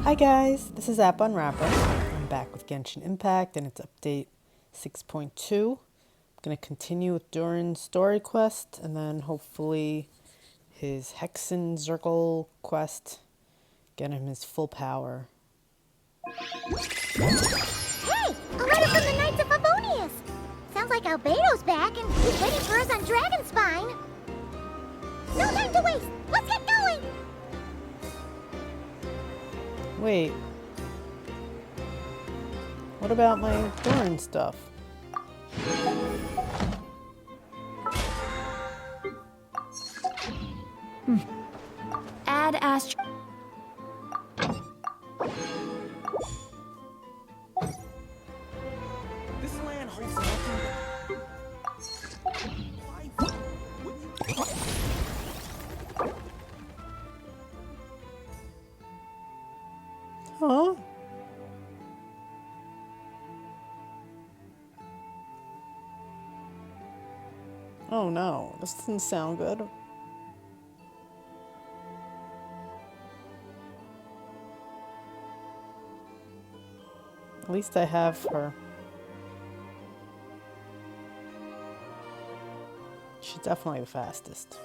Hi guys, this is App Unwrapper. I'm back with Genshin Impact and it's update 6.2. I'm going to continue with Durin's story quest and then hopefully his Hexen Circle quest, get him his full power. Hey! A letter from the Knights of Favonius! Sounds like Albedo's back and he's waiting for us on Dragonspine. No time to waste! Let's get going! Wait, what about my Durin stuff? Add This land holds nothing but... Huh? Oh no, this doesn't sound good. At least I have her. She's definitely the fastest.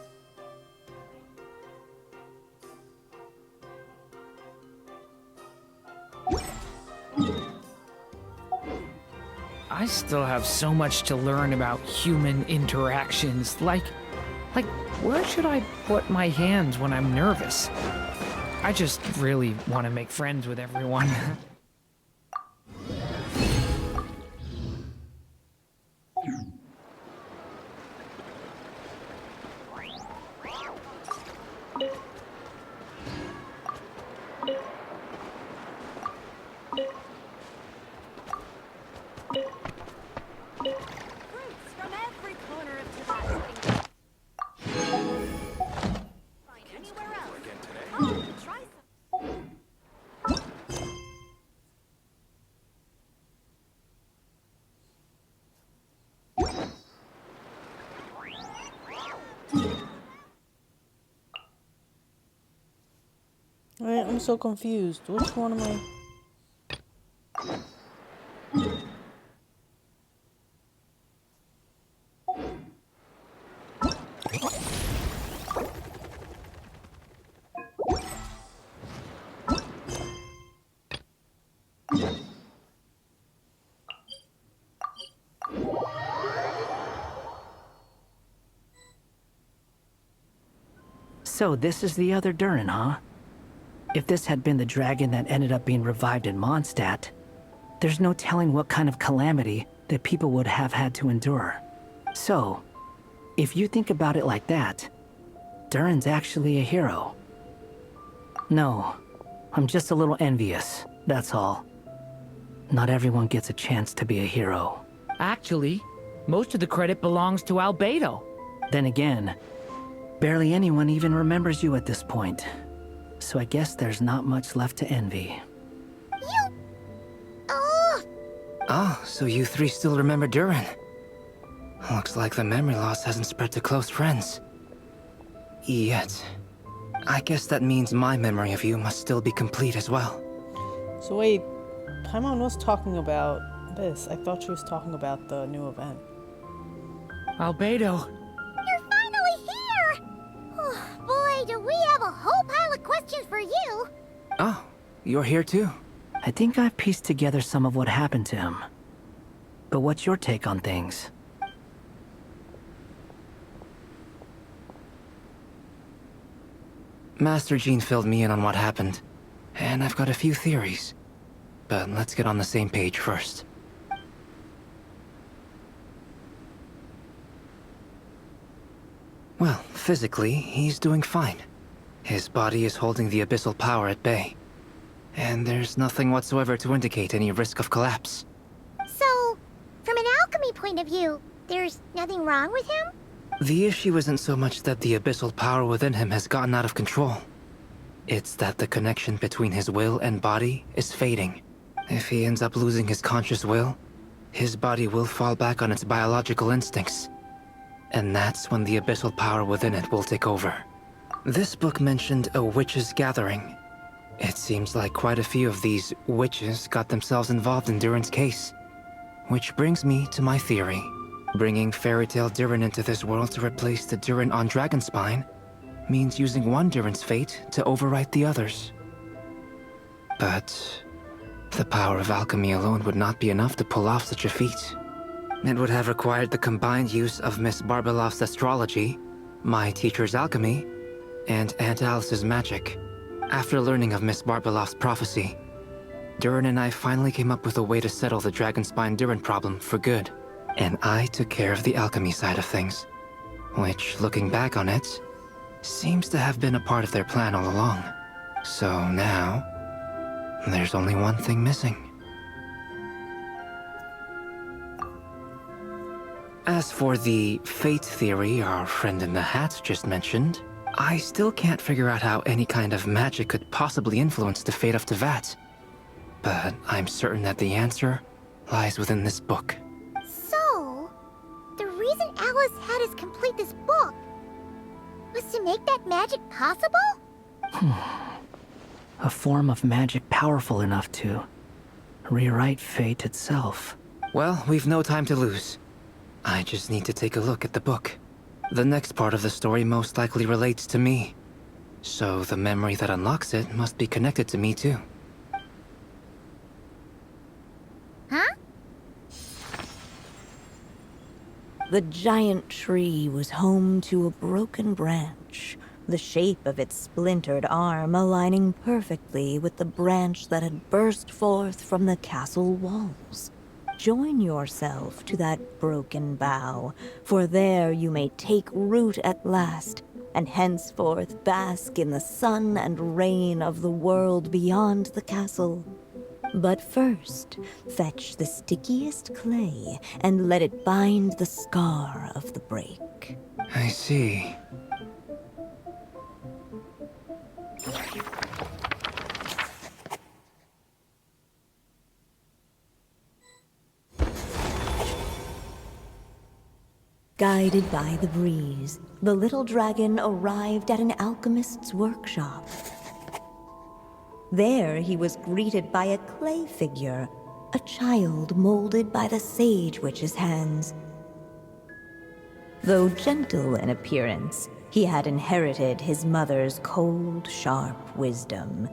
I still have so much to learn about human interactions. Like, where should I put my hands when I'm nervous? I just really want to make friends with everyone. from every corner of Tibet. Find anywhere else. Oh, try some. Wait, I'm so confused. Which one am I? So this is the other Durin, huh? If this had been the dragon that ended up being revived in Mondstadt, there's no telling what kind of calamity that people would have had to endure. So, if you think about it like that, Durin's actually a hero. No, I'm just a little envious, that's all. Not everyone gets a chance to be a hero. Actually, most of the credit belongs to Albedo. Then again, barely anyone even remembers you at this point. So I guess there's not much left to envy. You... Oh! Oh, so you three still remember Durin? Looks like the memory loss hasn't spread to close friends. Yet. I guess that means my memory of you must still be complete as well. So wait, Paimon was talking about this. I thought she was talking about the new event. Albedo. You're finally here! Oh, boy, do we have a whole pile of questions for you! Oh, you're here too? I think I've pieced together some of what happened to him. But what's your take on things? Master Jean filled me in on what happened, and I've got a few theories. But let's get on the same page first. Well, physically, he's doing fine. His body is holding the abyssal power at bay. And there's nothing whatsoever to indicate any risk of collapse. So, from an alchemy point of view, there's nothing wrong with him? The issue isn't so much that the abyssal power within him has gotten out of control. It's that the connection between his will and body is fading. If he ends up losing his conscious will, his body will fall back on its biological instincts. And that's when the abyssal power within it will take over. This book mentioned a witch's gathering. It seems like quite a few of these witches got themselves involved in Durin's case. Which brings me to my theory. Bringing Fairy Tale Durin into this world to replace the Durin on Dragonspine means using one Durin's fate to overwrite the others. But the power of alchemy alone would not be enough to pull off such a feat. It would have required the combined use of Miss Barbeloff's astrology, my teacher's alchemy, and Aunt Alice's magic. After learning of Miss Barbeloff's prophecy, Durin and I finally came up with a way to settle the Dragonspine Durin problem for good. And I took care of the alchemy side of things, which, looking back on it, seems to have been a part of their plan all along. So now, there's only one thing missing. As for the fate theory our friend in the hat just mentioned, I still can't figure out how any kind of magic could possibly influence the fate of Tevat. But I'm certain that the answer lies within this book. So, the reason Alice had us complete this book was to make that magic possible? A form of magic powerful enough to rewrite fate itself. Well, we've no time to lose. I just need to take a look at the book. The next part of the story most likely relates to me. So the memory that unlocks it must be connected to me too. Huh? The giant tree was home to a broken branch, the shape of its splintered arm aligning perfectly with the branch that had burst forth from the castle walls. Join yourself to that broken bough, for there you may take root at last, and henceforth bask in the sun and rain of the world beyond the castle. But first, fetch the stickiest clay and let it bind the scar of the break. I see. Guided by the breeze, the little dragon arrived at an alchemist's workshop. There he was greeted by a clay figure, a child molded by the sage witch's hands. Though gentle in appearance, he had inherited his mother's cold, sharp wisdom.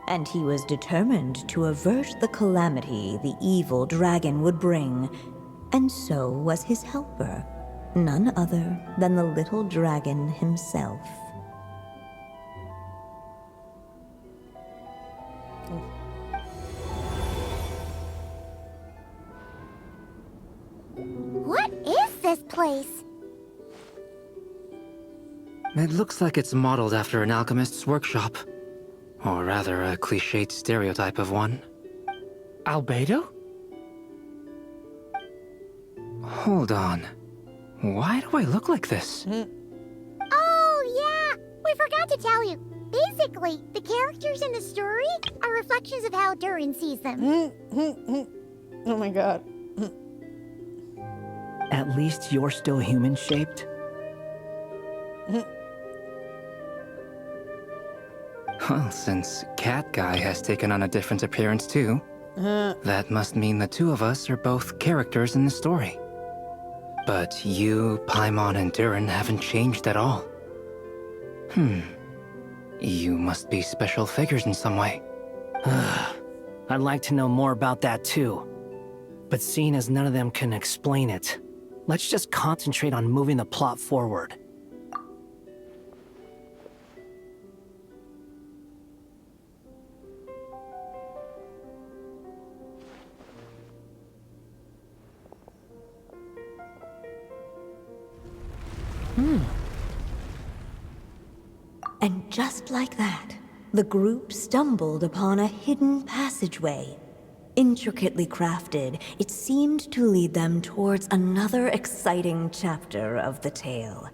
And he was determined to avert the calamity the evil dragon would bring, and so was his helper, none other than the little dragon himself. What is this place? It looks like it's modeled after an alchemist's workshop. Or rather, a cliched stereotype of one. Albedo? Hold on. Why do I look like this? Oh, yeah! We forgot to tell you. Basically, the characters in the story are reflections of how Durin sees them. Oh my god. At least you're still human-shaped? Well, since Cat Guy has taken on a different appearance too, that must mean the two of us are both characters in the story. But you, Paimon, and Durin haven't changed at all. You must be special figures in some way. I'd like to know more about that too. But seeing as none of them can explain it, let's just concentrate on moving the plot forward. And just like that, the group stumbled upon a hidden passageway. Intricately crafted, it seemed to lead them towards another exciting chapter of the tale.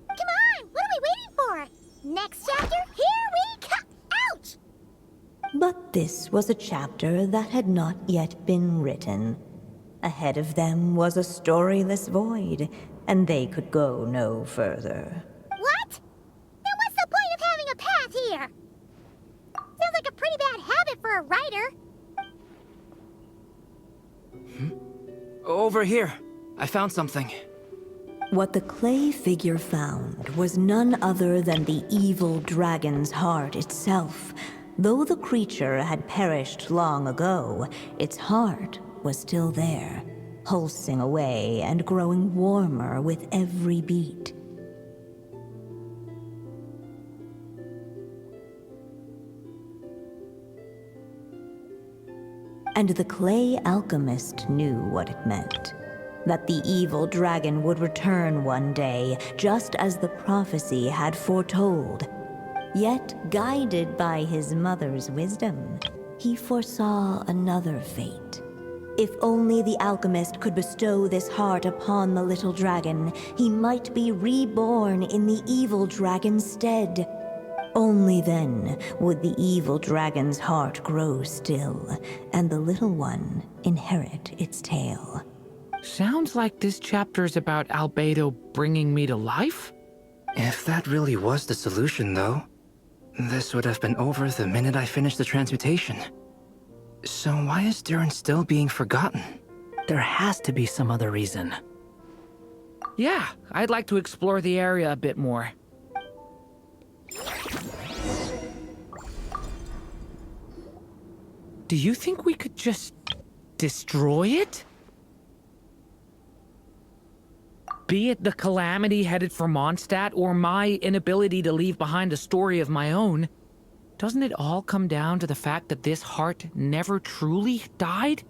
Come on! What are we waiting for? Next chapter? Here we come! Ouch! But this was a chapter that had not yet been written. Ahead of them was a storyless void, and they could go no further. What? Then what's the point of having a path here? a writer. Over here. I found something. What the clay figure found was none other than the evil dragon's heart itself. Though the creature had perished long ago, its heart was still there, pulsing away and growing warmer with every beat. And the clay alchemist knew what it meant. That the evil dragon would return one day, just as the prophecy had foretold. Yet, guided by his mother's wisdom, he foresaw another fate. If only the alchemist could bestow this heart upon the little dragon, he might be reborn in the evil dragon's stead. Only then would the evil dragon's heart grow still, and the little one inherit its tale. Sounds like this chapter's about Albedo bringing me to life? If that really was the solution, though, this would have been over the minute I finished the transmutation. So why is Durin still being forgotten? There has to be some other reason. Yeah, I'd like to explore the area a bit more. Do you think we could just destroy it? Be it the calamity headed for Mondstadt or my inability to leave behind a story of my own, doesn't it all come down to the fact that this heart never truly died?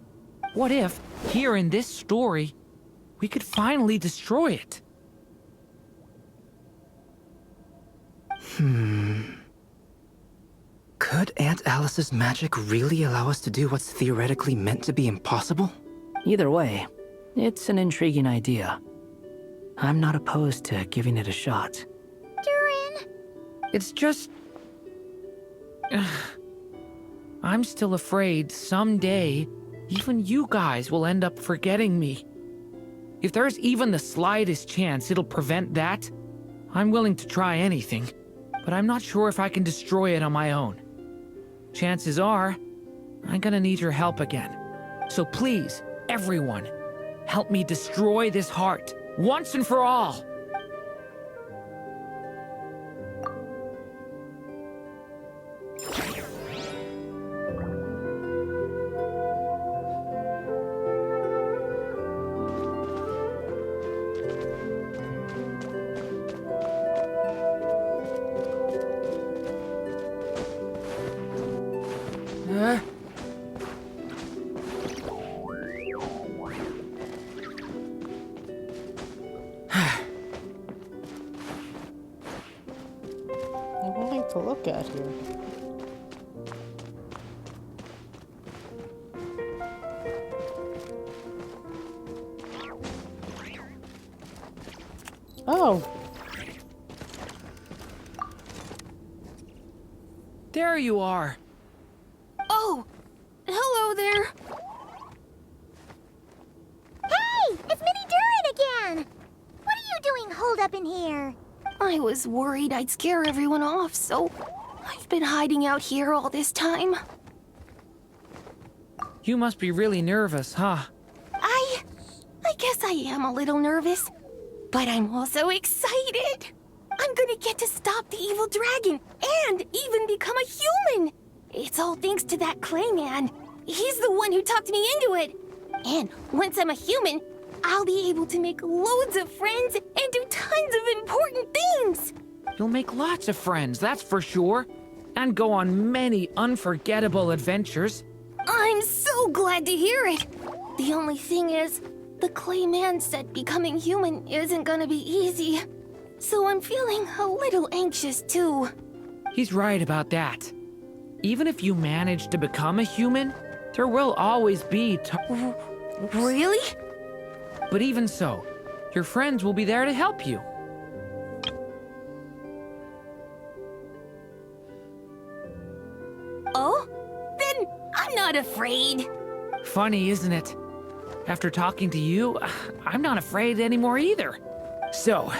What if, here in this story, we could finally destroy it? Could Aunt Alice's magic really allow us to do what's theoretically meant to be impossible? Either way, it's an intriguing idea. I'm not opposed to giving it a shot. Durin! It's just... I'm still afraid someday, even you guys will end up forgetting me. If there's even the slightest chance it'll prevent that, I'm willing to try anything, but I'm not sure if I can destroy it on my own. Chances are, I'm gonna need your help again. So please, everyone, help me destroy this heart, once and for all. To look at here. Oh. There you are. Oh, hello there. Hey! It's Mini Durin again! What are you doing holed up in here? I was worried I'd scare everyone off, so I've been hiding out here all this time. You must be really nervous, huh? I guess I am a little nervous, but I'm also excited. I'm gonna get to stop the evil dragon and even become a human. It's all thanks to that clay man. He's the one who talked me into it. And once I'm a human, I'll be able to make loads of friends and do tons of important things. You'll make lots of friends, that's for sure. And go on many unforgettable adventures. I'm so glad to hear it. The only thing is, the clay man said becoming human isn't gonna be easy. So I'm feeling a little anxious too. He's right about that. Even if you manage to become a human, there will always be Really? But even so, your friends will be there to help you. Oh? Then I'm not afraid. Funny, isn't it? After talking to you, I'm not afraid anymore either. So,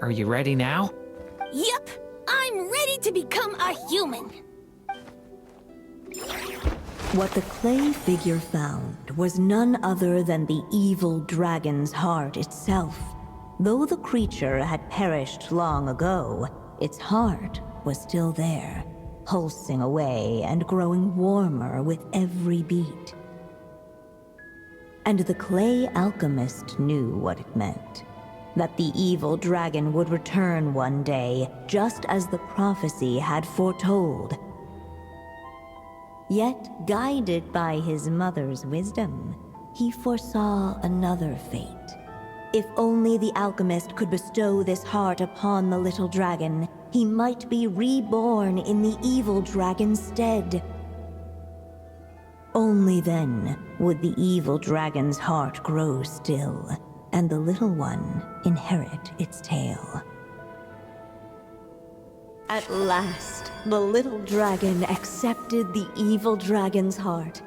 are you ready now? Yep, I'm ready to become a human. What the clay figure found was none other than the evil dragon's heart itself. Though the creature had perished long ago, its heart was still there, pulsing away and growing warmer with every beat. And the clay alchemist knew what it meant. That the evil dragon would return one day, just as the prophecy had foretold. Yet, guided by his mother's wisdom, he foresaw another fate. If only the alchemist could bestow this heart upon the little dragon, he might be reborn in the evil dragon's stead. Only then would the evil dragon's heart grow still, and the little one inherit its tale. At last, the little dragon accepted the evil dragon's heart,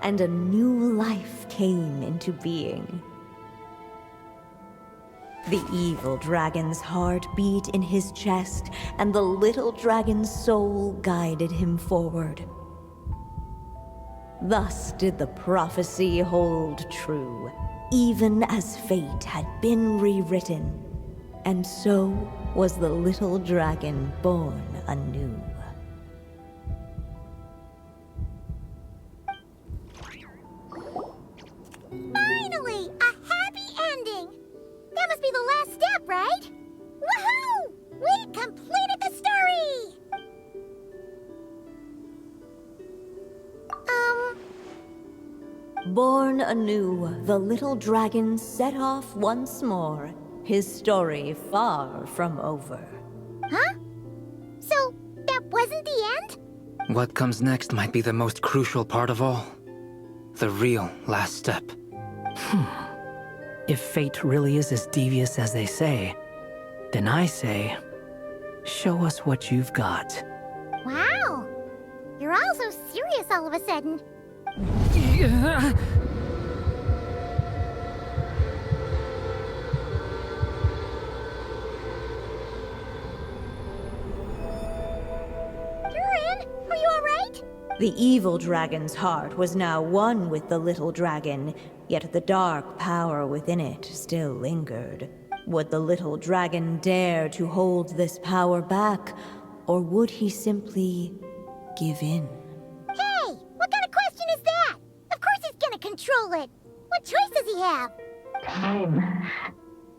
and a new life came into being. The evil dragon's heart beat in his chest, and the little dragon's soul guided him forward. Thus did the prophecy hold true, even as fate had been rewritten. And so was the little dragon born anew. Finally! A happy ending! That must be the last step, right? Woohoo! We completed the story! Born anew, the little dragon set off once more, his story far from over. Huh? So, that wasn't the end? What comes next might be the most crucial part of all. The real last step. If fate really is as devious as they say, then I say, show us what you've got. Wow! You're all so serious all of a sudden. Durin, are you alright? The evil dragon's heart was now one with the little dragon, yet the dark power within it still lingered. Would the little dragon dare to hold this power back, or would he simply give in? Hey! What kind of question is that? Of course he's gonna control it! What choice does he have? Time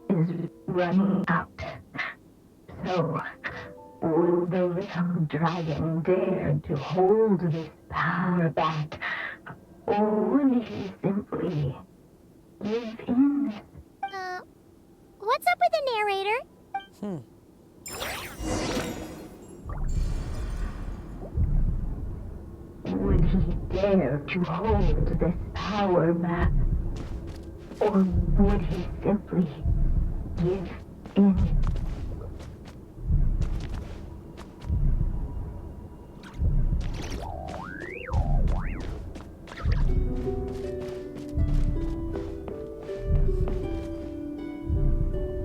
is running out. So, will the little dragon dare to hold this power back? Or will he simply give in? What's up with the narrator? Would he dare to hold this power back? Or would he simply give in?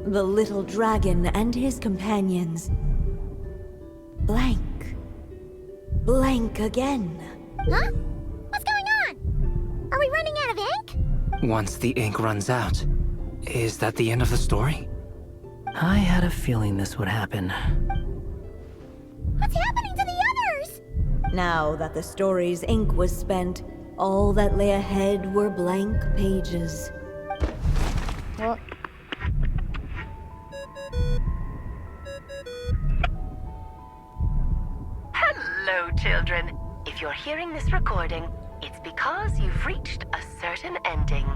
The little dragon and his companions blank. Blank again. Huh? What's going on? Are we running out of ink? Once the ink runs out, is that the end of the story? I had a feeling this would happen. What's happening to the others? Now that the story's ink was spent, all that lay ahead were blank pages. What? Hello, children. If you're hearing this recording, it's because you've reached a certain ending.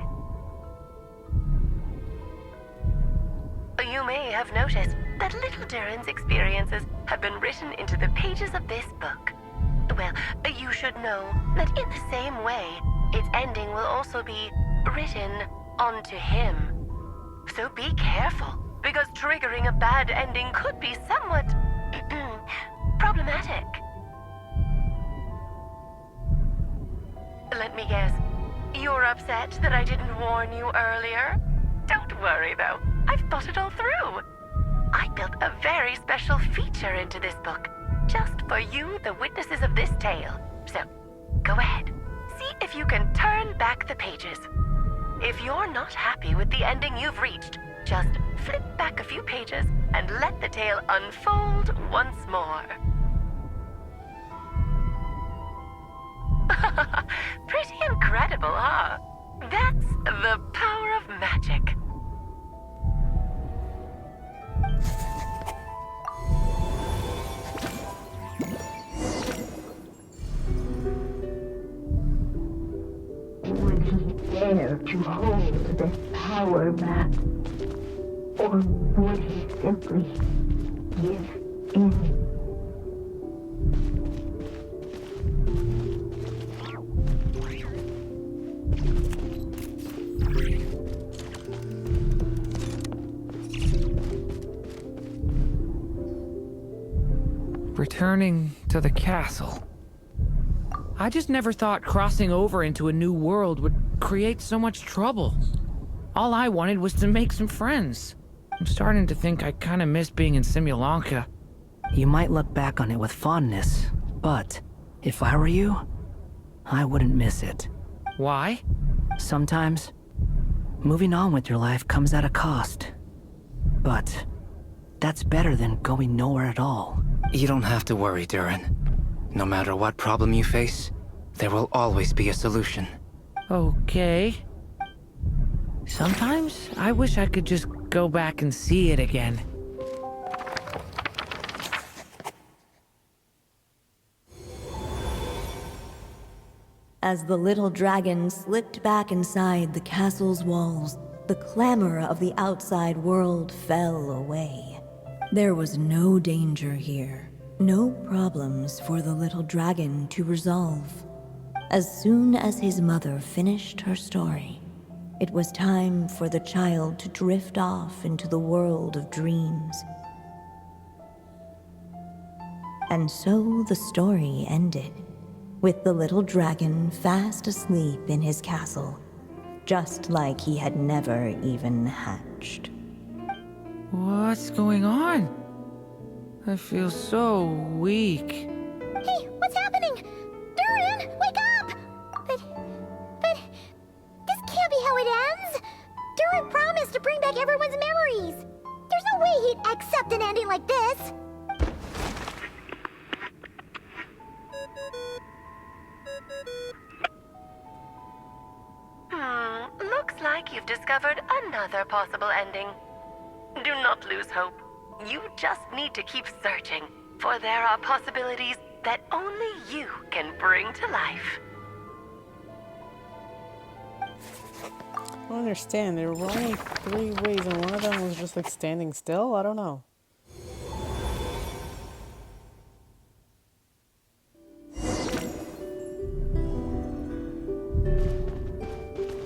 You may have noticed that little Durin's experiences have been written into the pages of this book. Well, you should know that in the same way, its ending will also be written onto him. So be careful, because triggering a bad ending could be somewhat problematic. Let me guess, you're upset that I didn't warn you earlier? Don't worry though, I've thought it all through. I built a very special feature into this book just for you, the witnesses of this tale. So, go ahead. See if you can turn back the pages. If you're not happy with the ending you've reached, just flip back a few pages and let the tale unfold once more. Pretty incredible, huh? That's the power of magic. Would he dare to hold this power map? Or would he simply give in? Returning to the castle. I just never thought crossing over into a new world would create so much trouble. All I wanted was to make some friends. I'm starting to think I kinda miss being in Simulanka. You might look back on it with fondness, but if I were you, I wouldn't miss it. Why? Sometimes, moving on with your life comes at a cost. But that's better than going nowhere at all. You don't have to worry, Durin. No matter what problem you face, there will always be a solution. Okay. Sometimes I wish I could just go back and see it again. As the little dragon slipped back inside the castle's walls, the clamor of the outside world fell away. There was no danger here, no problems for the little dragon to resolve. As soon as his mother finished her story, it was time for the child to drift off into the world of dreams. And so the story ended, with the little dragon fast asleep in his castle, just like he had never even hatched. What's going on? I feel so weak. Hey, what's happening? Durin, wake up! But, this can't be how it ends. Durin promised to bring back everyone's memories. There's no way he'd accept an ending like this. Looks like you've discovered another possible ending. Do not lose hope. You just need to keep searching, for there are possibilities that only you can bring to life. I don't understand. There were only 3 ways, and one of them was just like standing still? I don't know.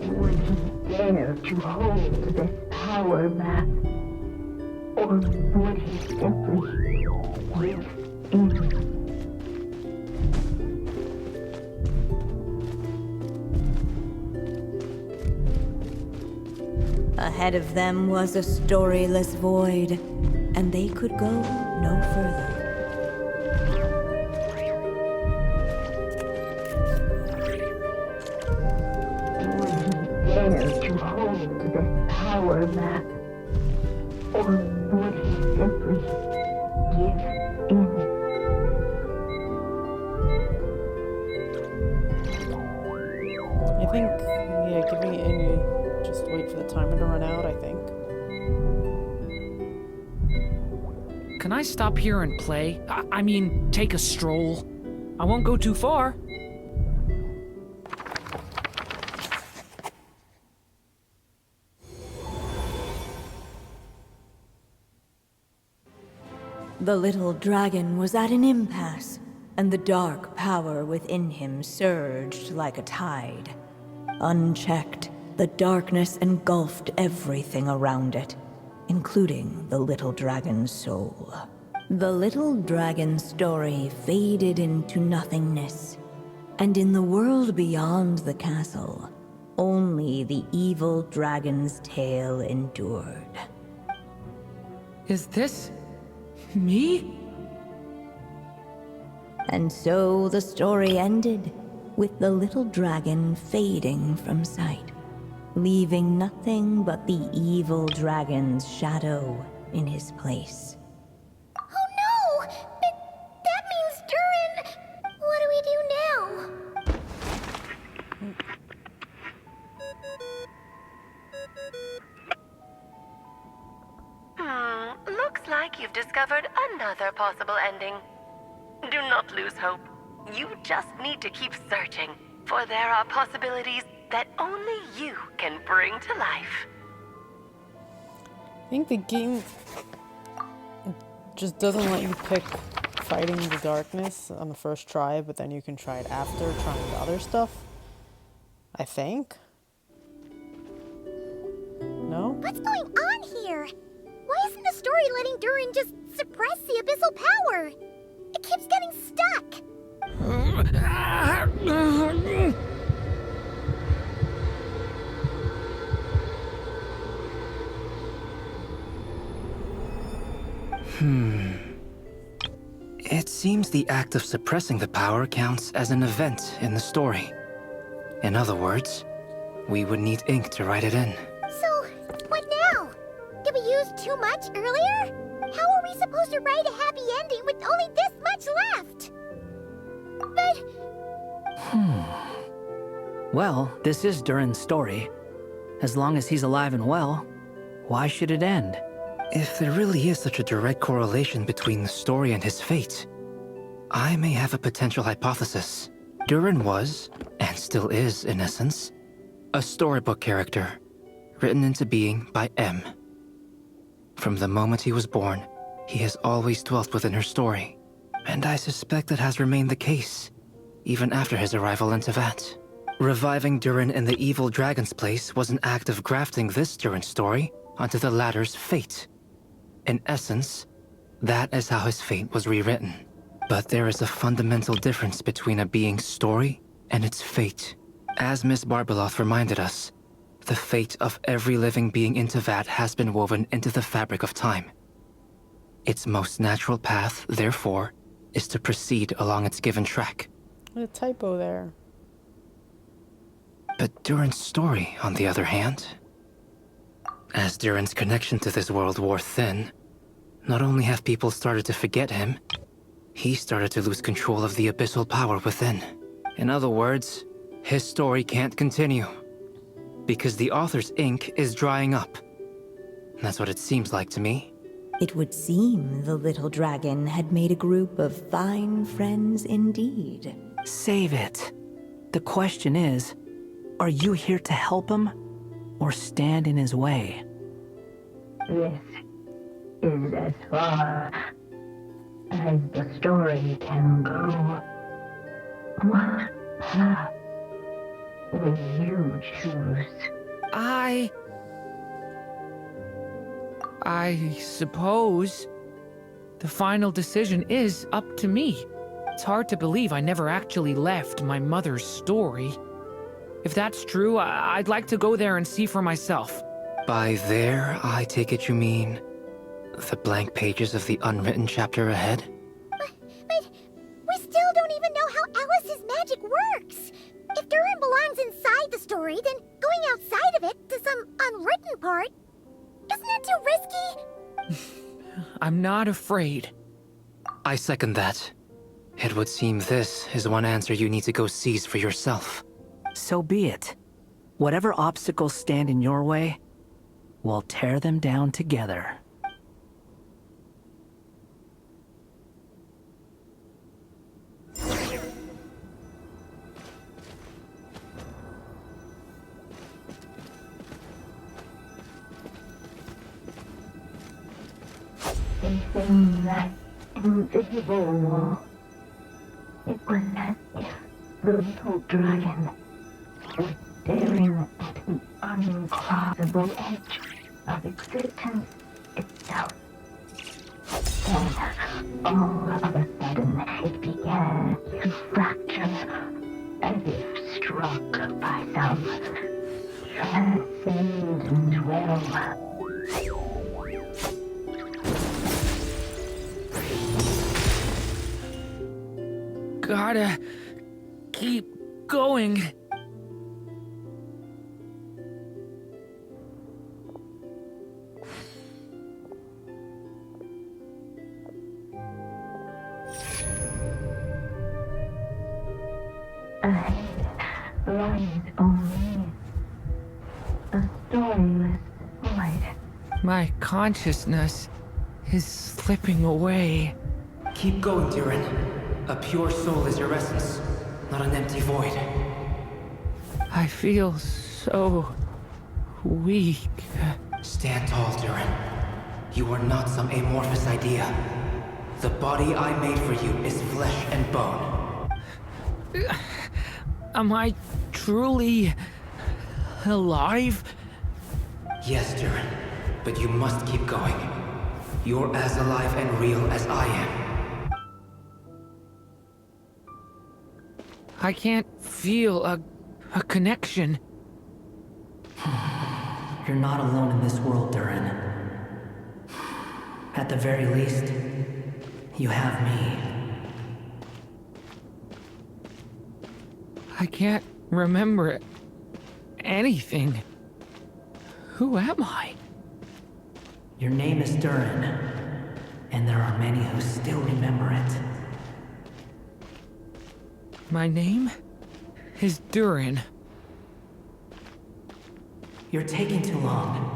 Would he dare to hold this power map? Or would he simply give in? Ahead of them was a storyless void, and they could go no further. Would he dare to hold this power map? Or would he simply give in? I think, yeah, giving it in, you just wait for the timer to run out, I think. Can I stop here and play? I mean, take a stroll. I won't go too far. The little dragon was at an impasse, and the dark power within him surged like a tide. Unchecked, the darkness engulfed everything around it, including the little dragon's soul. The little dragon's story faded into nothingness, and in the world beyond the castle, only the evil dragon's tale endured. Is this me? And so the story ended, with the little dragon fading from sight, leaving nothing but the evil dragon's shadow in his place. Oh no! That means Durin! What do we do now? Looks like you've discovered another possible ending. Do not lose hope. You just need to keep searching, for there are possibilities that only you can bring to life. I think the game just doesn't let you pick fighting the darkness on the first try, but then you can try it after trying the other stuff. I think. No? What's going on here? Why isn't the story letting Durin just suppress the abyssal power? It keeps getting stuck. It seems the act of suppressing the power counts as an event in the story. In other words, we would need ink to write it in. So, what now? Did we use too much earlier? How are we supposed to write a happy ending with only this much left? But... Well, this is Durin's story. As long as he's alive and well, why should it end? If there really is such a direct correlation between the story and his fate, I may have a potential hypothesis. Durin was, and still is in essence, a storybook character, written into being by M. From the moment he was born, he has always dwelt within her story, and I suspect that has remained the case, even after his arrival in Tevat. Reviving Durin in the evil dragon's place was an act of grafting this Durin story onto the latter's fate. In essence, that is how his fate was rewritten. But there is a fundamental difference between a being's story and its fate. As Miss Barbeloth reminded us, the fate of every living being in Tevat has been woven into the fabric of time. Its most natural path, therefore, is to proceed along its given track. A typo there. But Durin's story, on the other hand, as Durin's connection to this world wore thin, not only have people started to forget him, he started to lose control of the abyssal power within. In other words, his story can't continue, because the author's ink is drying up. That's what it seems like to me. It would seem the little dragon had made a group of fine friends indeed. Save it. The question is, are you here to help him, or stand in his way? This is as far as the story can go. What path will you choose? I suppose the final decision is up to me. It's hard to believe I never actually left my mother's story. If that's true, I'd like to go there and see for myself. By there, I take it you mean the blank pages of the unwritten chapter ahead? But we still don't even know how Alice's magic works. If Durin belongs inside the story, then going outside of it to some unwritten part, isn't that too risky? I'm not afraid. I second that. It would seem this is one answer you need to go seize for yourself. So be it. Whatever obstacles stand in your way, we'll tear them down together. Facing that invisible wall, it was as if the little dragon was staring at the uncrossable edge of existence itself. Then, all of a sudden, it began to fracture, as if struck by some transcendent will. gotta keep going. Lies only. A storyless void. My consciousness is slipping away. Keep going, Durin. A pure soul is your essence, not an empty void. I feel so weak. Stand tall, Durin. You are not some amorphous idea. The body I made for you is flesh and bone. Am I truly alive? Yes, Durin, but you must keep going. You're as alive and real as I am. I can't feel a connection. You're not alone in this world, Durin. At the very least, you have me. I can't remember anything. Who am I? Your name is Durin, and there are many who still remember it. My name is Durin. You're taking too long.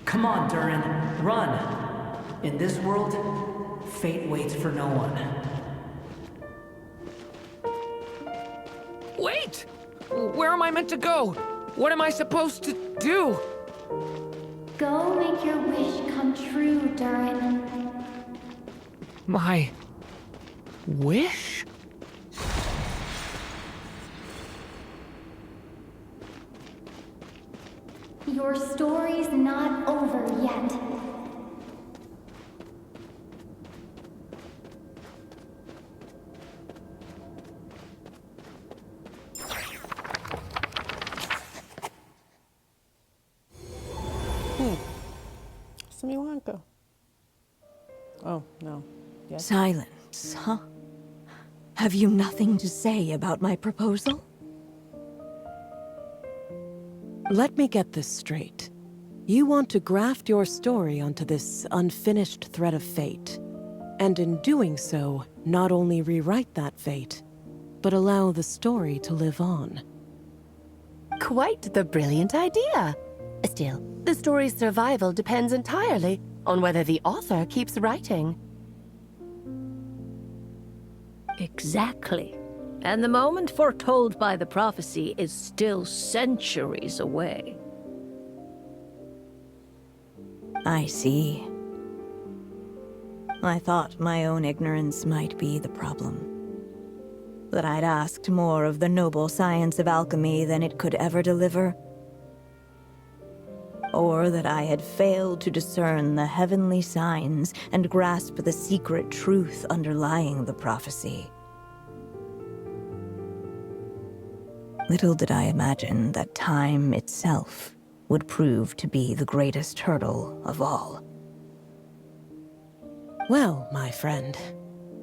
Come on, Durin, run! In this world, fate waits for no one. Wait! Where am I meant to go? What am I supposed to do? Go make your wish come true, Durin. My wish? Your story's not over yet. Samilanka. Oh, no. Yes? Silence, huh? Have you nothing to say about my proposal? Let me get this straight. You want to graft your story onto this unfinished thread of fate, and in doing so, not only rewrite that fate, but allow the story to live on. Quite the brilliant idea. Still, the story's survival depends entirely on whether the author keeps writing. Exactly. And the moment foretold by the prophecy is still centuries away. I see. I thought my own ignorance might be the problem. That I'd asked more of the noble science of alchemy than it could ever deliver. Or that I had failed to discern the heavenly signs and grasp the secret truth underlying the prophecy. Little did I imagine that time itself would prove to be the greatest hurdle of all. Well, my friend,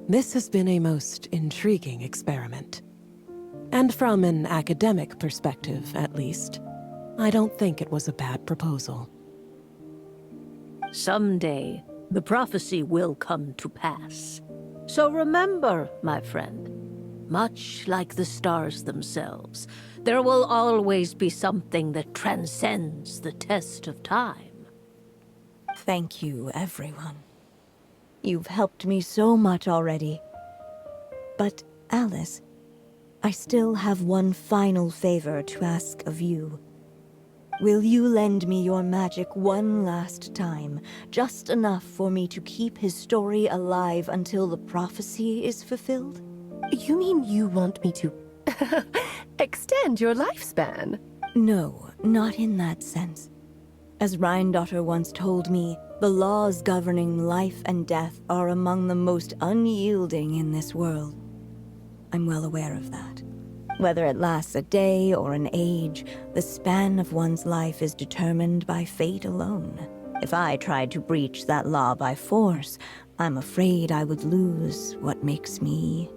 this has been a most intriguing experiment. And from an academic perspective, at least, I don't think it was a bad proposal. Someday, the prophecy will come to pass. So remember, my friend, much like the stars themselves, there will always be something that transcends the test of time. Thank you, everyone. You've helped me so much already. But, Alice, I still have one final favor to ask of you. Will you lend me your magic one last time, just enough for me to keep his story alive until the prophecy is fulfilled? You mean you want me to extend your lifespan? No, not in that sense. As Rheindotter once told me, the laws governing life and death are among the most unyielding in this world. I'm well aware of that. Whether it lasts a day or an age, the span of one's life is determined by fate alone. If I tried to breach that law by force, I'm afraid I would lose what makes me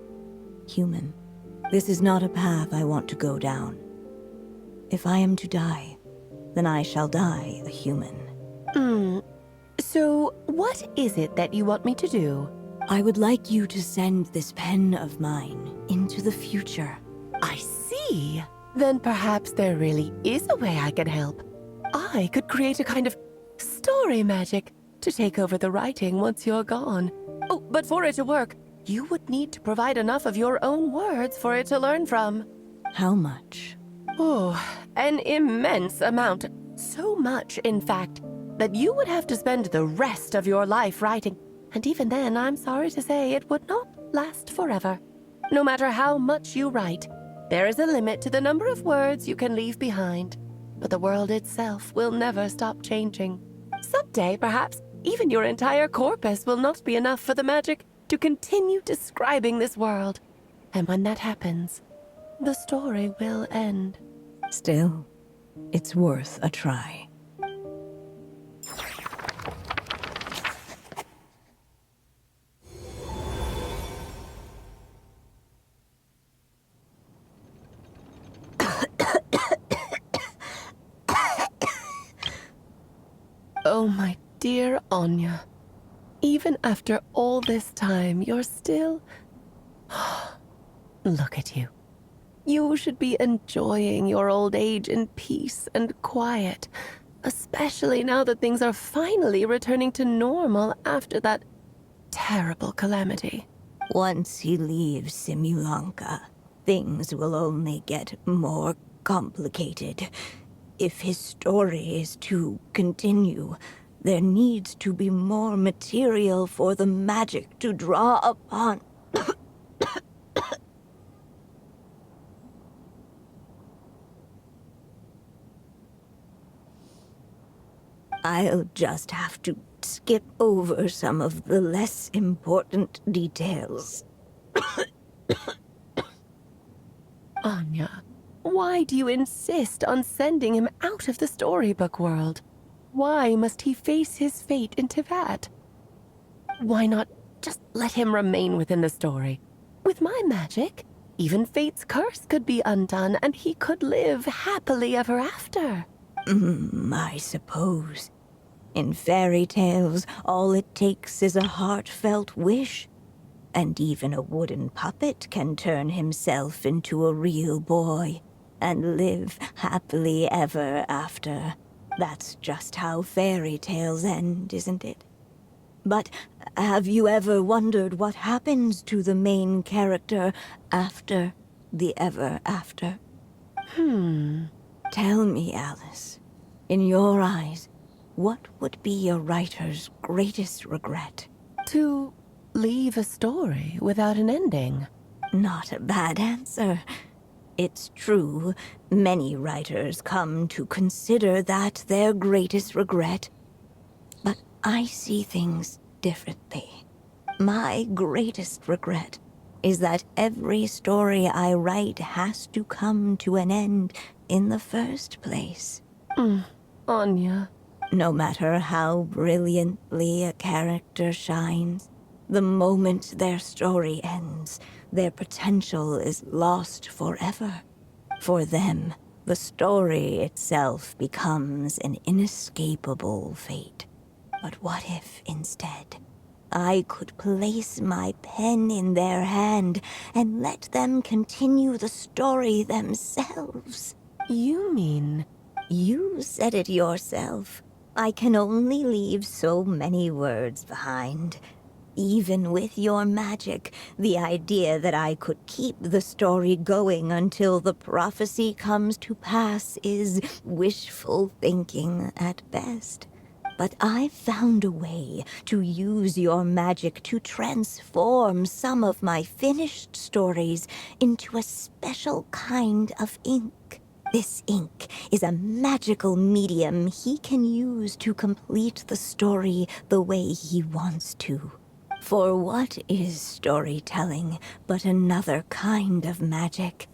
human. This is not a path I want to go down. If I am to die, then I shall die a human. So, what is it that you want me to do? I would like you to send this pen of mine into the future. I see. Then perhaps there really is a way I can help. I could create a kind of story magic to take over the writing once you're gone. Oh, but for it to work, you would need to provide enough of your own words for it to learn from. How much? Oh, an immense amount. So much, in fact, that you would have to spend the rest of your life writing. And even then, I'm sorry to say, it would not last forever. No matter how much you write, there is a limit to the number of words you can leave behind. But the world itself will never stop changing. Someday, perhaps, even your entire corpus will not be enough for the magic to continue describing this world. And when that happens, the story will end. Still, it's worth a try. Oh, my dear Anya. Even after all this time, you're still... Look at you. You should be enjoying your old age in peace and quiet, especially now that things are finally returning to normal after that terrible calamity. Once he leaves Simulanka, things will only get more complicated. If his story is to continue, there needs to be more material for the magic to draw upon. I'll just have to skip over some of the less important details. Anya, why do you insist on sending him out of the storybook world? Why must he face his fate in Teyvat? Why not just let him remain within the story? With my magic, even fate's curse could be undone and he could live happily ever after. I suppose. In fairy tales, all it takes is a heartfelt wish. And even a wooden puppet can turn himself into a real boy and live happily ever after. That's just how fairy tales end, isn't it? But have you ever wondered what happens to the main character after the ever after? Tell me, Alice, in your eyes, what would be a writer's greatest regret? To leave a story without an ending. Not a bad answer. It's true, many writers come to consider that their greatest regret. But I see things differently. My greatest regret is that every story I write has to come to an end in the first place. Anya. No matter how brilliantly a character shines, the moment their story ends, their potential is lost forever. For them, the story itself becomes an inescapable fate. But what if, instead, I could place my pen in their hand and let them continue the story themselves? You mean... You said it yourself. I can only leave so many words behind. Even with your magic, the idea that I could keep the story going until the prophecy comes to pass is wishful thinking at best. But I've found a way to use your magic to transform some of my finished stories into a special kind of ink. This ink is a magical medium he can use to complete the story the way he wants to. For what is storytelling but another kind of magic?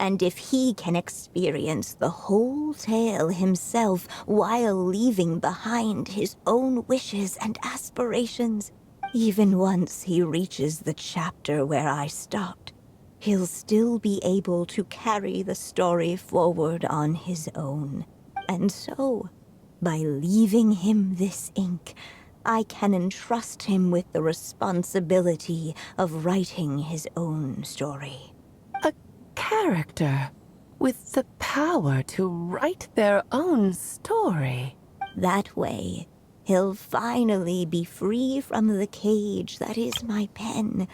And if he can experience the whole tale himself while leaving behind his own wishes and aspirations, Even once he reaches the chapter where I stopped, he'll still be able to carry the story forward on his own. And so, by leaving him this ink, I can entrust him with the responsibility of writing his own story. A character with the power to write their own story. That way, he'll finally be free from the cage that is my pen.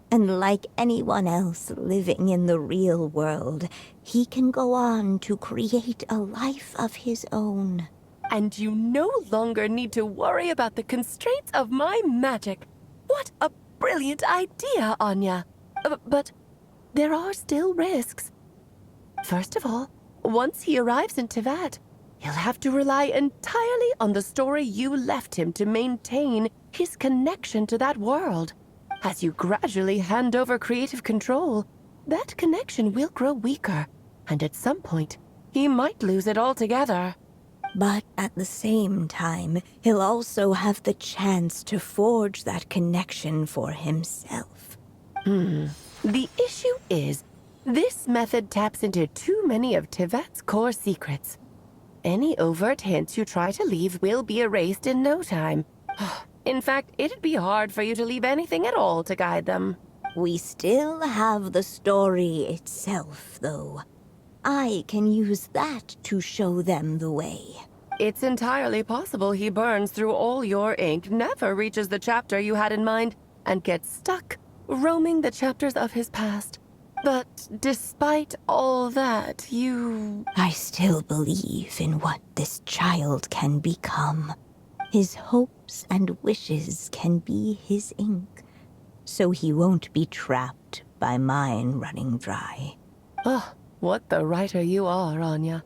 And like anyone else living in the real world, he can go on to create a life of his own. And you no longer need to worry about the constraints of my magic. What a brilliant idea, Anya. But there are still risks. First of all, once he arrives in Teyvat, he'll have to rely entirely on the story you left him to maintain his connection to that world. As you gradually hand over creative control, that connection will grow weaker, and at some point, he might lose it altogether. But at the same time, he'll also have the chance to forge that connection for himself. The issue is, this method taps into too many of Teyvat's core secrets. Any overt hints you try to leave will be erased in no time. In fact, it'd be hard for you to leave anything at all to guide them. We still have the story itself, though. I can use that to show them the way. It's entirely possible he burns through all your ink, never reaches the chapter you had in mind, and gets stuck, roaming the chapters of his past. But despite all that, I still believe in what this child can become. His hopes and wishes can be his ink, so he won't be trapped by mine running dry. Oh, what the writer you are, Anya.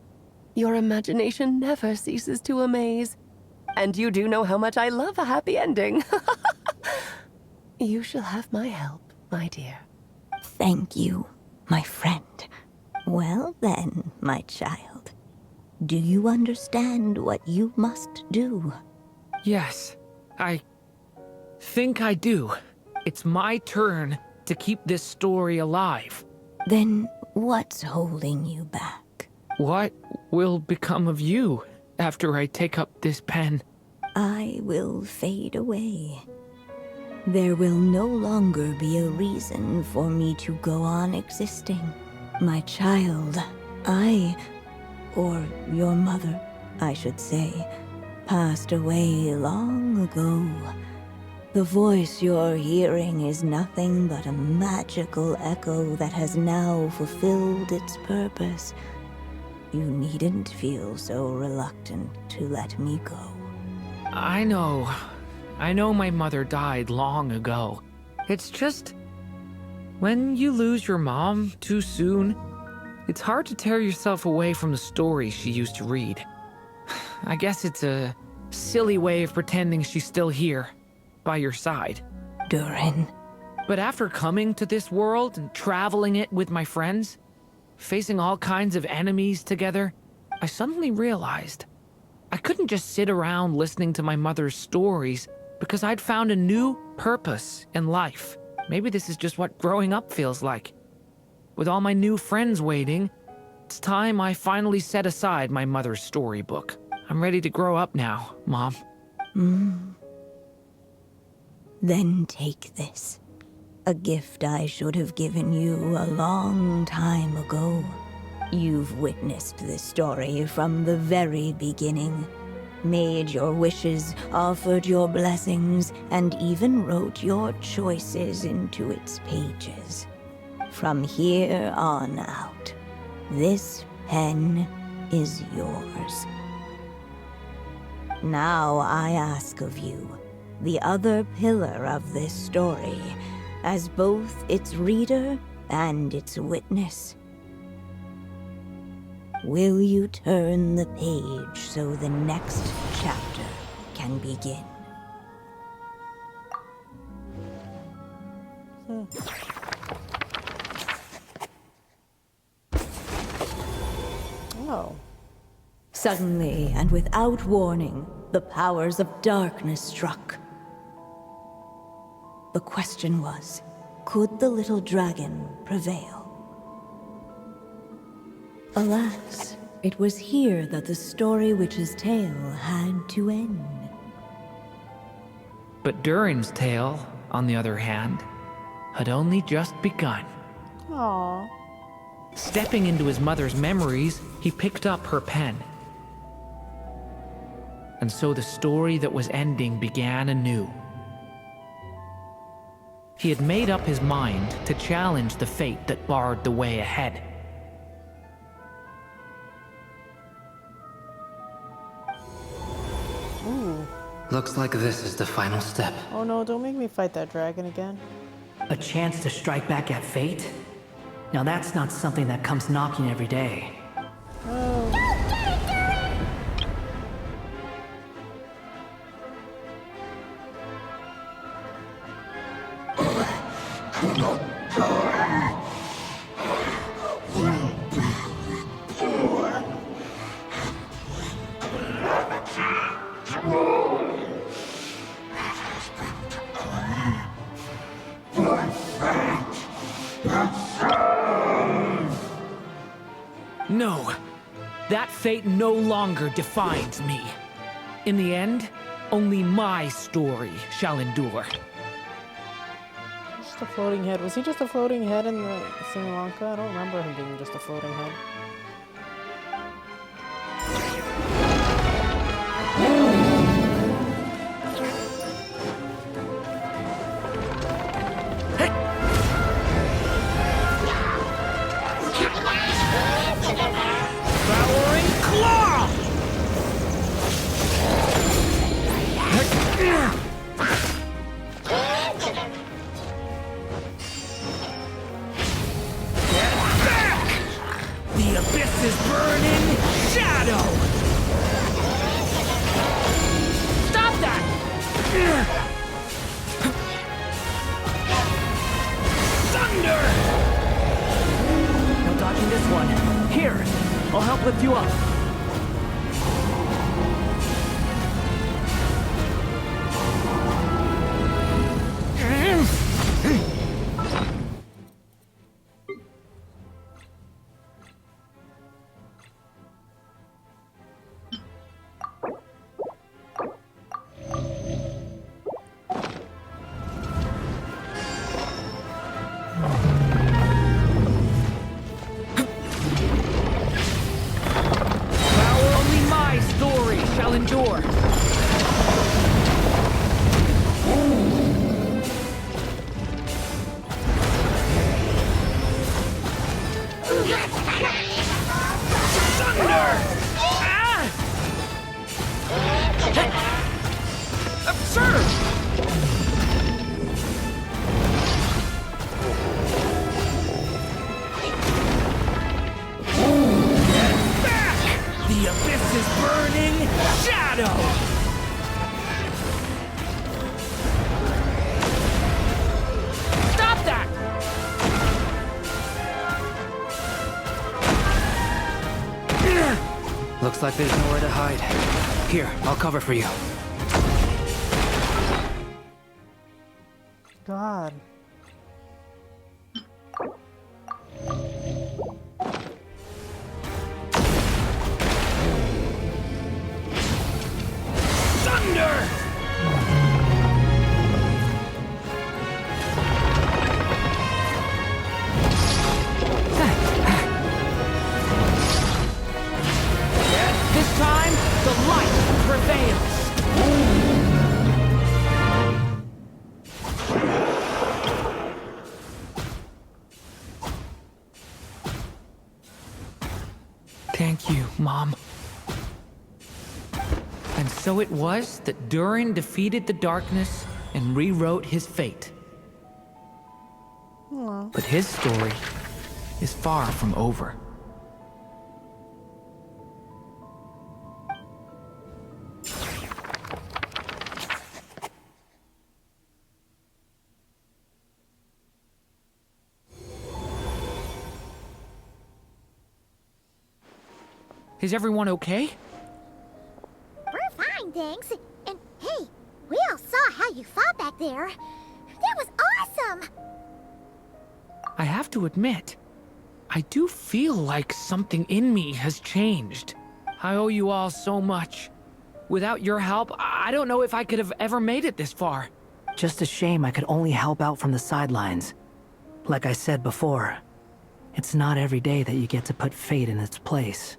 Your imagination never ceases to amaze. And you do know how much I love a happy ending. You shall have my help, my dear. Thank you, my friend. Well then, my child. Do you understand what you must do? Yes, I think I do. It's my turn to keep this story alive. Then what's holding you back? What will become of you after I take up this pen? I will fade away. There will no longer be a reason for me to go on existing. My child, or your mother, I should say, passed away long ago. The voice you're hearing is nothing but a magical echo that has now fulfilled its purpose. You needn't feel so reluctant to let me go. I know my mother died long ago. It's just, when you lose your mom too soon, it's hard to tear yourself away from the stories she used to read. I guess it's a silly way of pretending she's still here, by your side. Durin. But after coming to this world and traveling it with my friends, facing all kinds of enemies together, I suddenly realized I couldn't just sit around listening to my mother's stories because I'd found a new purpose in life. Maybe this is just what growing up feels like. With all my new friends waiting, it's time I finally set aside my mother's storybook. I'm ready to grow up now, Mom. Then take this. A gift I should have given you a long time ago. You've witnessed this story from the very beginning. Made your wishes, offered your blessings, and even wrote your choices into its pages. From here on out, this pen is yours. Now I ask of you, the other pillar of this story, as both its reader and its witness. Will you turn the page so the next chapter can begin? Oh. Suddenly and without warning, the powers of darkness struck. The question was, could the little dragon prevail? Alas, it was here that the story witch's tale had to end. But Durin's tale, on the other hand, had only just begun. Aww. Stepping into his mother's memories, he picked up her pen. And so the story that was ending began anew. He had made up his mind to challenge the fate that barred the way ahead. Ooh. Looks like this is the final step. Oh no, don't make me fight that dragon again. A chance to strike back at fate? Now that's not something that comes knocking every day. Oh. No, that fate no longer defines me. In the end, only my story shall endure. Just a floating head. Was he just a floating head in the Sri Lanka? I don't remember him being just a floating head. Devouring Claw! The abyss's burning shadow! Stop that! Thunder! No dodging this one. Here, I'll help lift you up. Power only my story shall endure. Thunder! Ah! Absurd! Back! The abyss's burning shadow! Stop that! Looks like there's nowhere to hide. Here, I'll cover for you. God. Thunder! This time, the light prevails. Thank you, Mom. And so it was that Durin defeated the darkness and rewrote his fate. But his story is far from over. Is everyone okay? We're fine, thanks. And hey, we all saw how you fought back there. That was awesome! I have to admit, I do feel like something in me has changed. I owe you all so much. Without your help, I don't know if I could have ever made it this far. Just a shame I could only help out from the sidelines. Like I said before, it's not every day that you get to put fate in its place.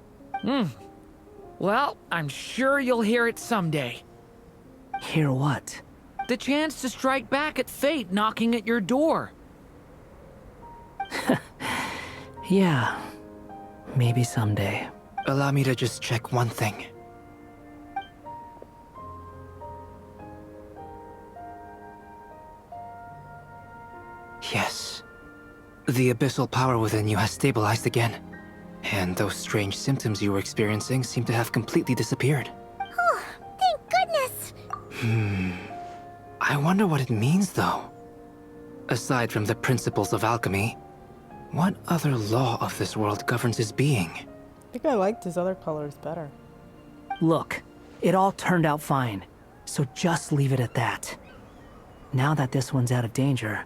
Well, I'm sure you'll hear it someday. Hear what? The chance to strike back at fate knocking at your door. Yeah, maybe someday. Allow me to just check one thing. Yes. The abyssal power within you has stabilized again. And those strange symptoms you were experiencing seem to have completely disappeared. Oh, thank goodness! I wonder what it means, though. Aside from the principles of alchemy, what other law of this world governs his being? I think I liked his other colors better. Look, it all turned out fine, so just leave it at that. Now that this one's out of danger,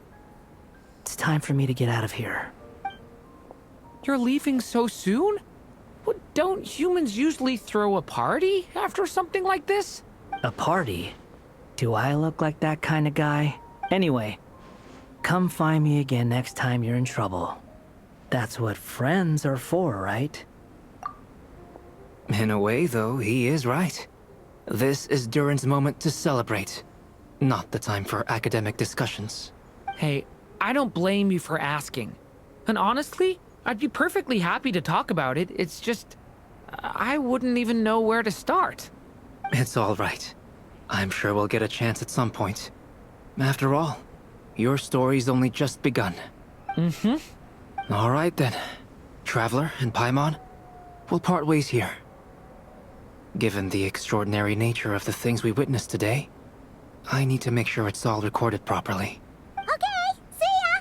it's time for me to get out of here. You're leaving so soon? What, don't humans usually throw a party after something like this? A party? Do I look like that kind of guy? Anyway, come find me again next time you're in trouble. That's what friends are for, right? In a way, though, he is right. This is Durin's moment to celebrate, not the time for academic discussions. Hey, I don't blame you for asking. And honestly, I'd be perfectly happy to talk about it. It's just, I wouldn't even know where to start. It's all right. I'm sure we'll get a chance at some point. After all, your story's only just begun. All right then. Traveler and Paimon, we'll part ways here. Given the extraordinary nature of the things we witnessed today, I need to make sure it's all recorded properly. Okay, see ya!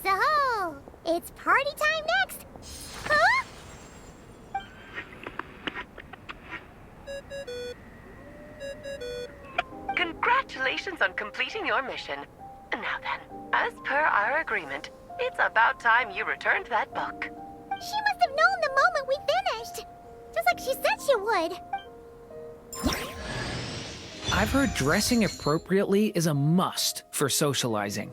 So, it's party time next! Huh? Congratulations on completing your mission. Now then, as per our agreement, it's about time you returned that book. She must have known the moment we finished! Just like she said she would! I've heard dressing appropriately is a must for socializing.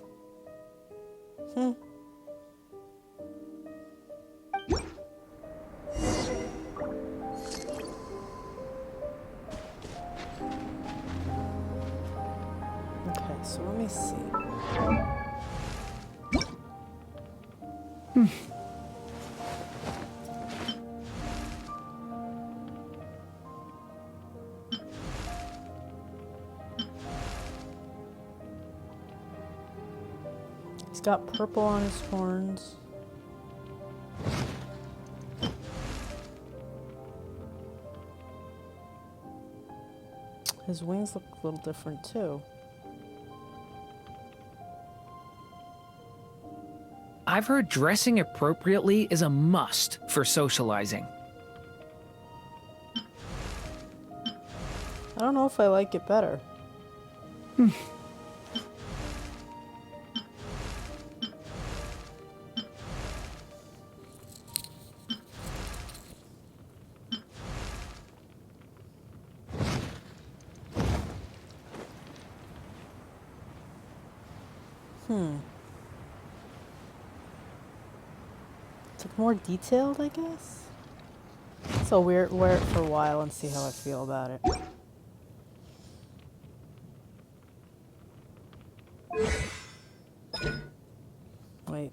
Okay, so let me see. He's got purple on his horns. His wings look a little different too. I've heard dressing appropriately is a must for socializing. I don't know if I like it better. It's like more detailed, I guess. So wear it for a while and see how I feel about it. Wait.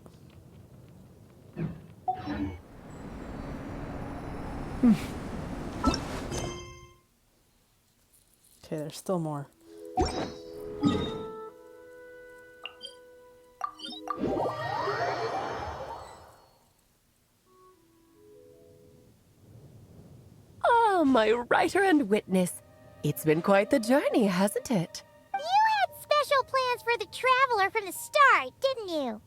Okay, there's still more. Ah, my writer and witness. It's been quite the journey, hasn't it? You had special plans for the Traveler from the start, didn't you?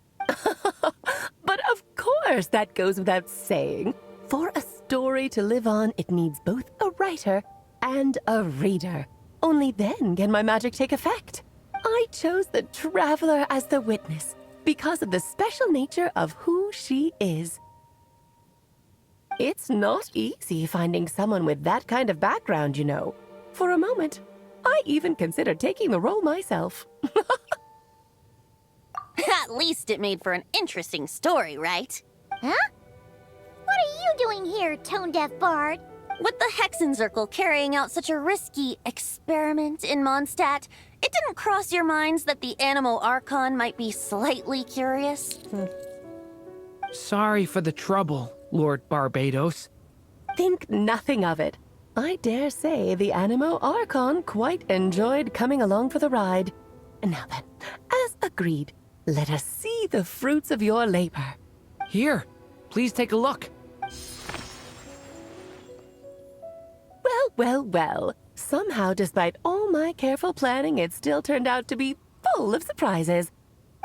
But of course, that goes without saying. For a story to live on, it needs both a writer and a reader. Only then can my magic take effect. I chose the Traveler as the witness because of the special nature of who she is. It's not easy finding someone with that kind of background, you know. For a moment, I even considered taking the role myself. At least it made for an interesting story, right? Huh? What are you doing here, tone-deaf bard? With the Hexenzirkel carrying out such a risky experiment in Mondstadt, it didn't cross your minds that the Animo Archon might be slightly curious? Sorry for the trouble, Lord Barbados. Think nothing of it. I dare say the Animo Archon quite enjoyed coming along for the ride. Now then, as agreed, let us see the fruits of your labor. Here, please take a look. Well, well, well. Somehow, despite all my careful planning, it still turned out to be full of surprises.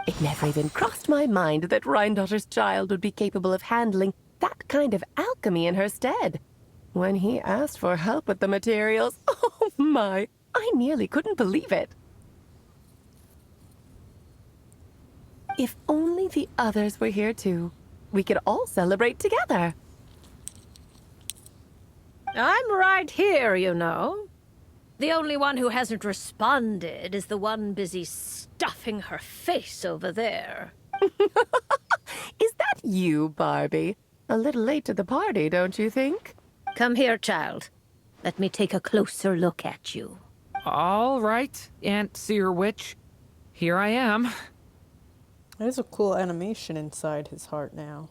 It never even crossed my mind that Rhindotter's child would be capable of handling that kind of alchemy in her stead. When he asked for help with the materials, oh my, I nearly couldn't believe it. If only the others were here too. We could all celebrate together. I'm right here, you know. The only one who hasn't responded is the one busy stuffing her face over there. Is that you, Barbie? A little late to the party, don't you think? Come here, child. Let me take a closer look at you. All right, Aunt Seer Witch. Here I am. There's a cool animation inside his heart now.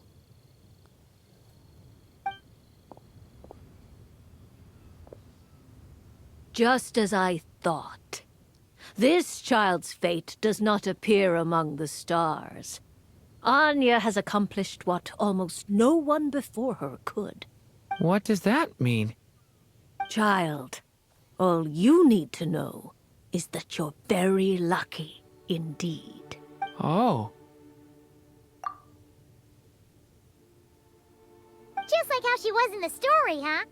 Just as I thought. This child's fate does not appear among the stars. Anya has accomplished what almost no one before her could. What does that mean? Child, all you need to know is that you're very lucky indeed. Oh. Just like how she was in the story, huh?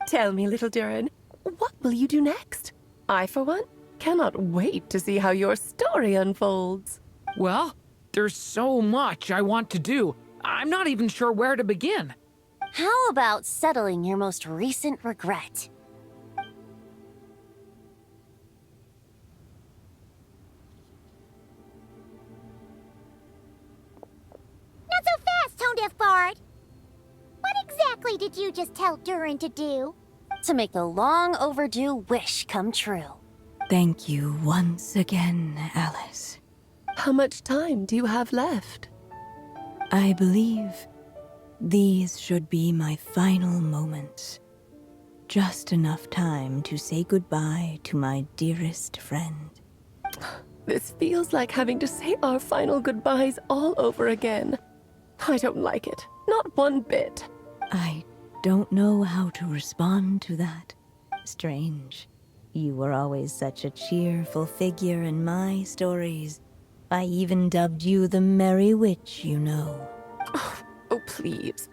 Tell me, little Durin, what will you do next? I, for one, cannot wait to see how your story unfolds. Well, there's so much I want to do. I'm not even sure where to begin. How about settling your most recent regret? Not so fast, tone-deaf bard! What exactly did you just tell Durin to do? To make the long overdue wish come true. Thank you once again, Alice. How much time do you have left? I believe these should be my final moments. Just enough time to say goodbye to my dearest friend. This feels like having to say our final goodbyes all over again. I don't like it. Not one bit. I don't know how to respond to that. Strange. You were always such a cheerful figure in my stories. I even dubbed you the Merry Witch, you know. Oh, please.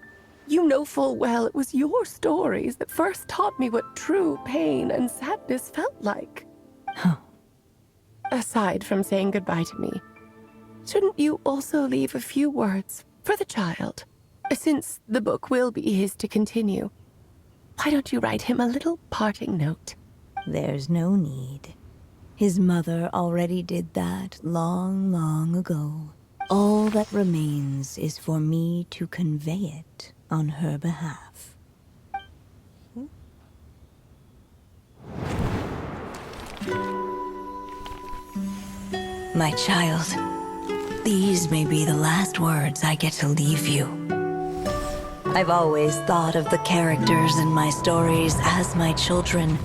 You know full well it was your stories that first taught me what true pain and sadness felt like. Huh. Aside from saying goodbye to me, shouldn't you also leave a few words for the child? Since the book will be his to continue, why don't you write him a little parting note? There's no need. His mother already did that long, long ago. All that remains is for me to convey it on her behalf. My child, these may be the last words I get to leave you. I've always thought of the characters in my stories as my children,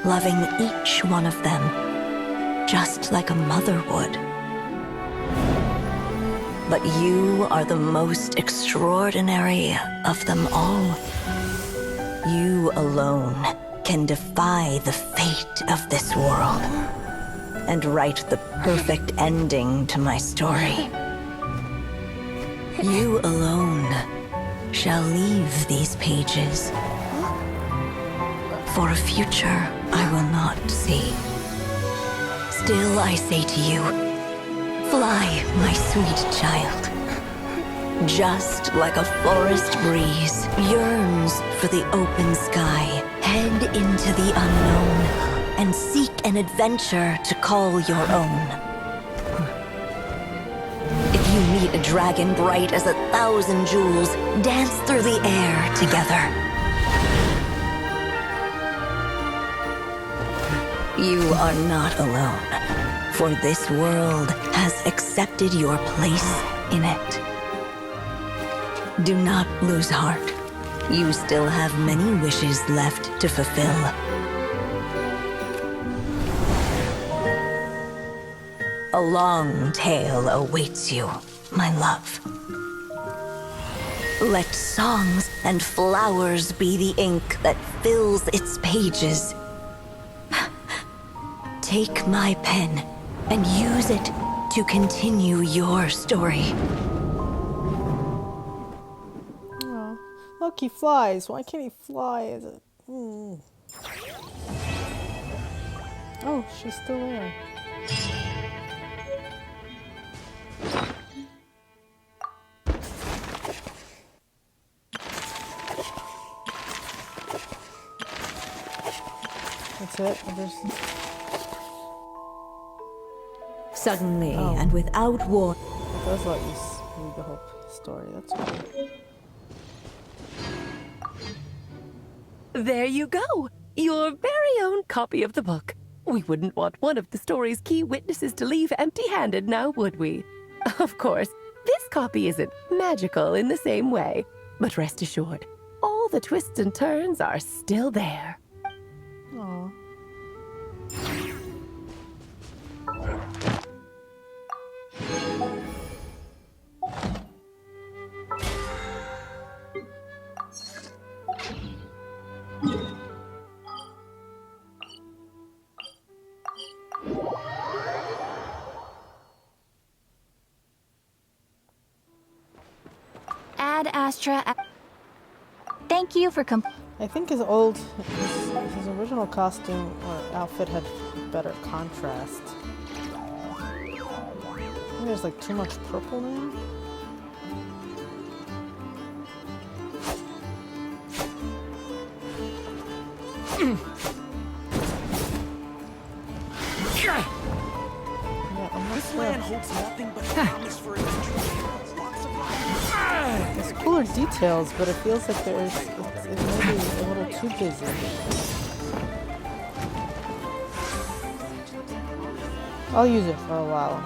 loving each one of them, just like a mother would. But you are the most extraordinary of them all. You alone can defy the fate of this world and write the perfect ending to my story. You alone shall leave these pages for a future I will not see. Still I say to you, fly, my sweet child. Just like a forest breeze yearns for the open sky, head into the unknown and seek an adventure to call your own. If you meet a dragon bright as 1,000 jewels, dance through the air together. You are not alone, for this world has accepted your place in it. Do not lose heart. You still have many wishes left to fulfill. A long tale awaits you, my love. Let songs and flowers be the ink that fills its pages. Take my pen and use it to continue your story. Oh, look, he flies. Why can't he fly? Oh, she's still there. That's it? Suddenly, and without warning. It does let you read the whole story. That's cool. There you go! Your very own copy of the book. We wouldn't want one of the story's key witnesses to leave empty-handed, now would we? Of course, this copy isn't magical in the same way, but rest assured, all the twists and turns are still there. Aww. Ad Astra. Thank you for I think his original costume or outfit had better contrast. I think there's like too much purple now. This land holds nothing but promise for adventure. Lots of life. There's cooler details, but it feels like it may be a little too busy. I'll use it for a while.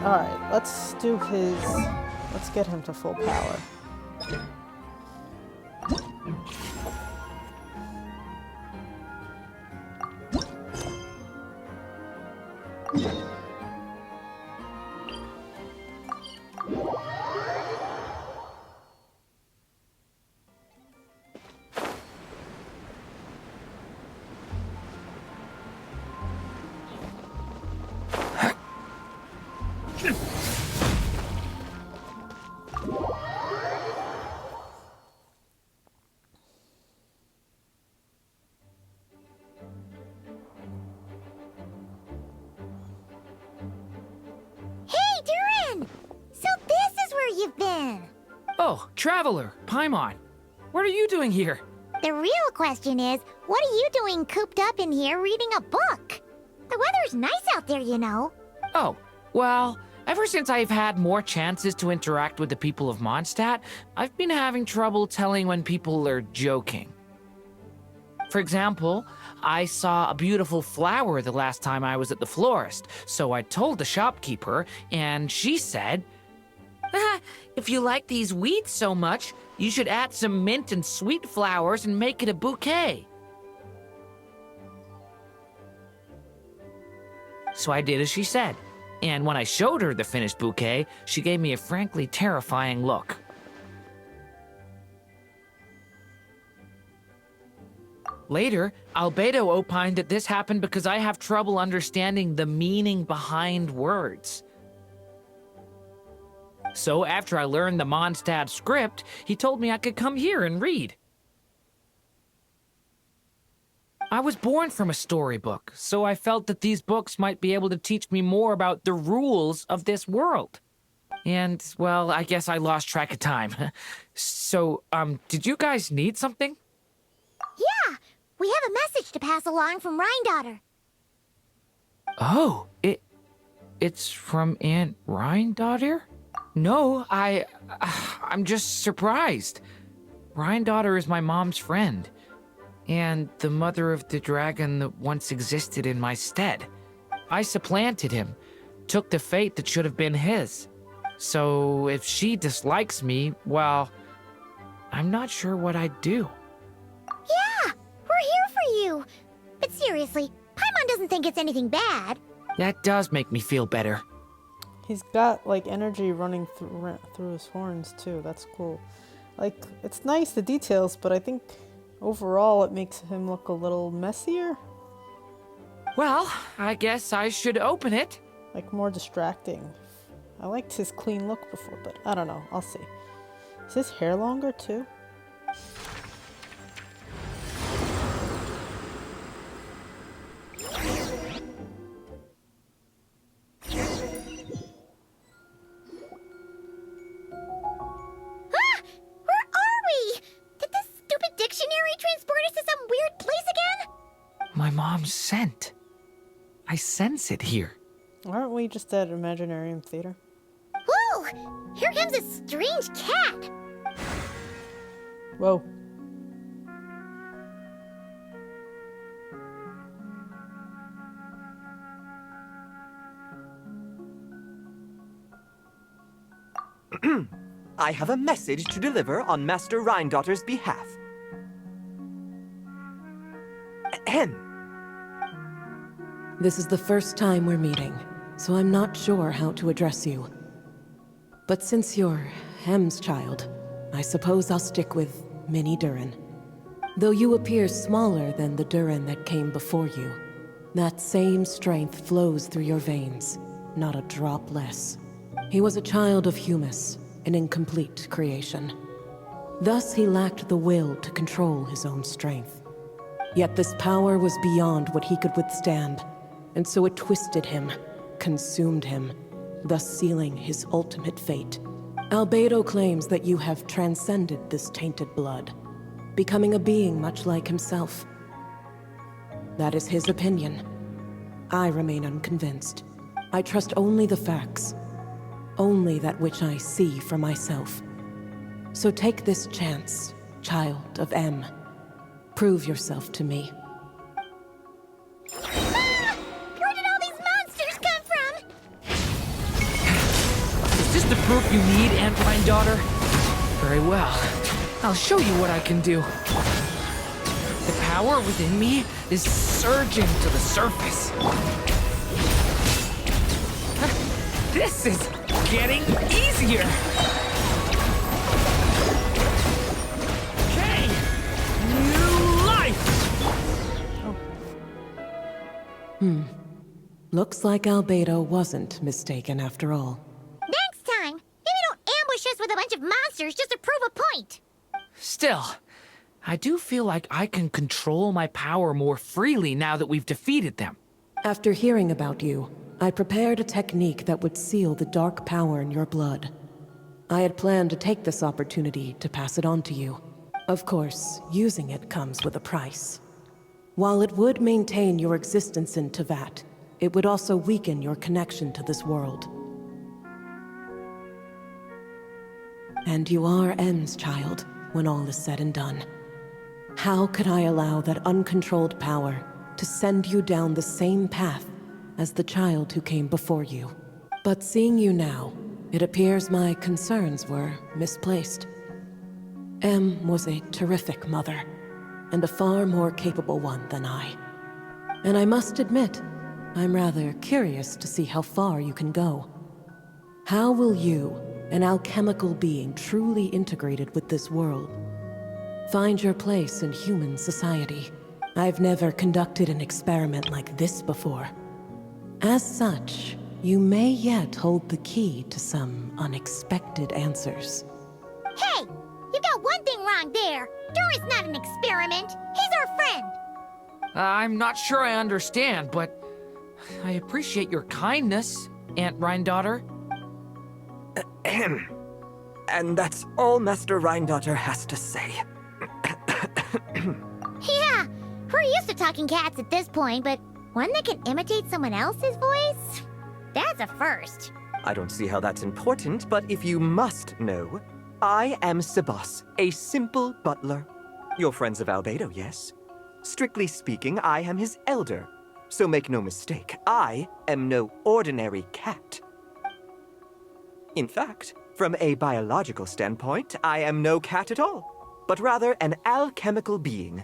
Alright, let's get him to full power. Hey, Durin! So this is where you've been. Oh, Traveler, Paimon. What are you doing here? The real question is, what are you doing cooped up in here reading a book? The weather's nice out there, you know. Oh, well, ever since I've had more chances to interact with the people of Mondstadt, I've been having trouble telling when people are joking. For example, I saw a beautiful flower the last time I was at the florist, so I told the shopkeeper, and she said, if you like these weeds so much, you should add some mint and sweet flowers and make it a bouquet. So I did as she said, and when I showed her the finished bouquet, she gave me a frankly terrifying look. Later, Albedo opined that this happened because I have trouble understanding the meaning behind words. So after I learned the Mondstadt script, he told me I could come here and read. I was born from a storybook, so I felt that these books might be able to teach me more about the rules of this world. And, well, I guess I lost track of time. So, did you guys need something? Yeah, we have a message to pass along from Rhindaughter. Oh, it's from Aunt Rhindaughter? No, I'm just surprised. Rhindaughter is my mom's friend, and the mother of the dragon that once existed in my stead. I supplanted him, took the fate that should have been his. So if she dislikes me, well, I'm not sure what I'd do. Yeah, we're here for you. But seriously, Paimon doesn't think it's anything bad. That does make me feel better. He's got like energy running through his horns too. That's cool. Like, it's nice, the details, but I think overall it makes him look a little messier. Well, I guess I should open it. Like, more distracting. I liked his clean look before, but I don't know. I'll see. Is his hair longer too? My mom's scent. I sense it here. Aren't we just at Imaginarium Theater? Whoa! Here comes a strange cat! Whoa. I have a message to deliver on Master Rhindaughter's behalf. Ahem. This is the first time we're meeting, so I'm not sure how to address you. But since you're Hem's child, I suppose I'll stick with Mini Durin. Though you appear smaller than the Durin that came before you, that same strength flows through your veins, not a drop less. He was a child of Humus, an incomplete creation. Thus he lacked the will to control his own strength. Yet this power was beyond what he could withstand, and so it twisted him, consumed him, thus sealing his ultimate fate. Albedo claims that you have transcended this tainted blood, becoming a being much like himself. That is his opinion. I remain unconvinced. I trust only the facts, only that which I see for myself. So take this chance, child of M. Prove yourself to me. Ah! Where did all these monsters come from? Is this the proof you need, Aunt Rhindaughter? Very well. I'll show you what I can do. The power within me is surging to the surface. This is getting easier. Okay, new life. Looks like Albedo wasn't mistaken after all. Next time, maybe don't ambush us with a bunch of monsters just to prove a point. Still, I do feel like I can control my power more freely now that we've defeated them. After hearing about you, I prepared a technique that would seal the dark power in your blood. I had planned to take this opportunity to pass it on to you. Of course, using it comes with a price. While it would maintain your existence in Tevat, it would also weaken your connection to this world. And you are M's child, when all is said and done. How could I allow that uncontrolled power to send you down the same path as the child who came before you? But seeing you now, it appears my concerns were misplaced. M was a terrific mother, and a far more capable one than I. And I must admit, I'm rather curious to see how far you can go. How will you, an alchemical being truly integrated with this world, find your place in human society? I've never conducted an experiment like this before. As such, you may yet hold the key to some unexpected answers. Hey! You got one thing wrong there. Durin's not an experiment. He's our friend. I'm not sure I understand, but I appreciate your kindness, Aunt Rhine-daughter. Ahem. And that's all Master Rhine-daughter has to say. Yeah, we're used to talking cats at this point, but one that can imitate someone else's voice? That's a first. I don't see how that's important, but if you must know, I am Sebas, a simple butler. You're friends of Albedo, yes? Strictly speaking, I am his elder. So make no mistake, I am no ordinary cat. In fact, from a biological standpoint, I am no cat at all, but rather an alchemical being.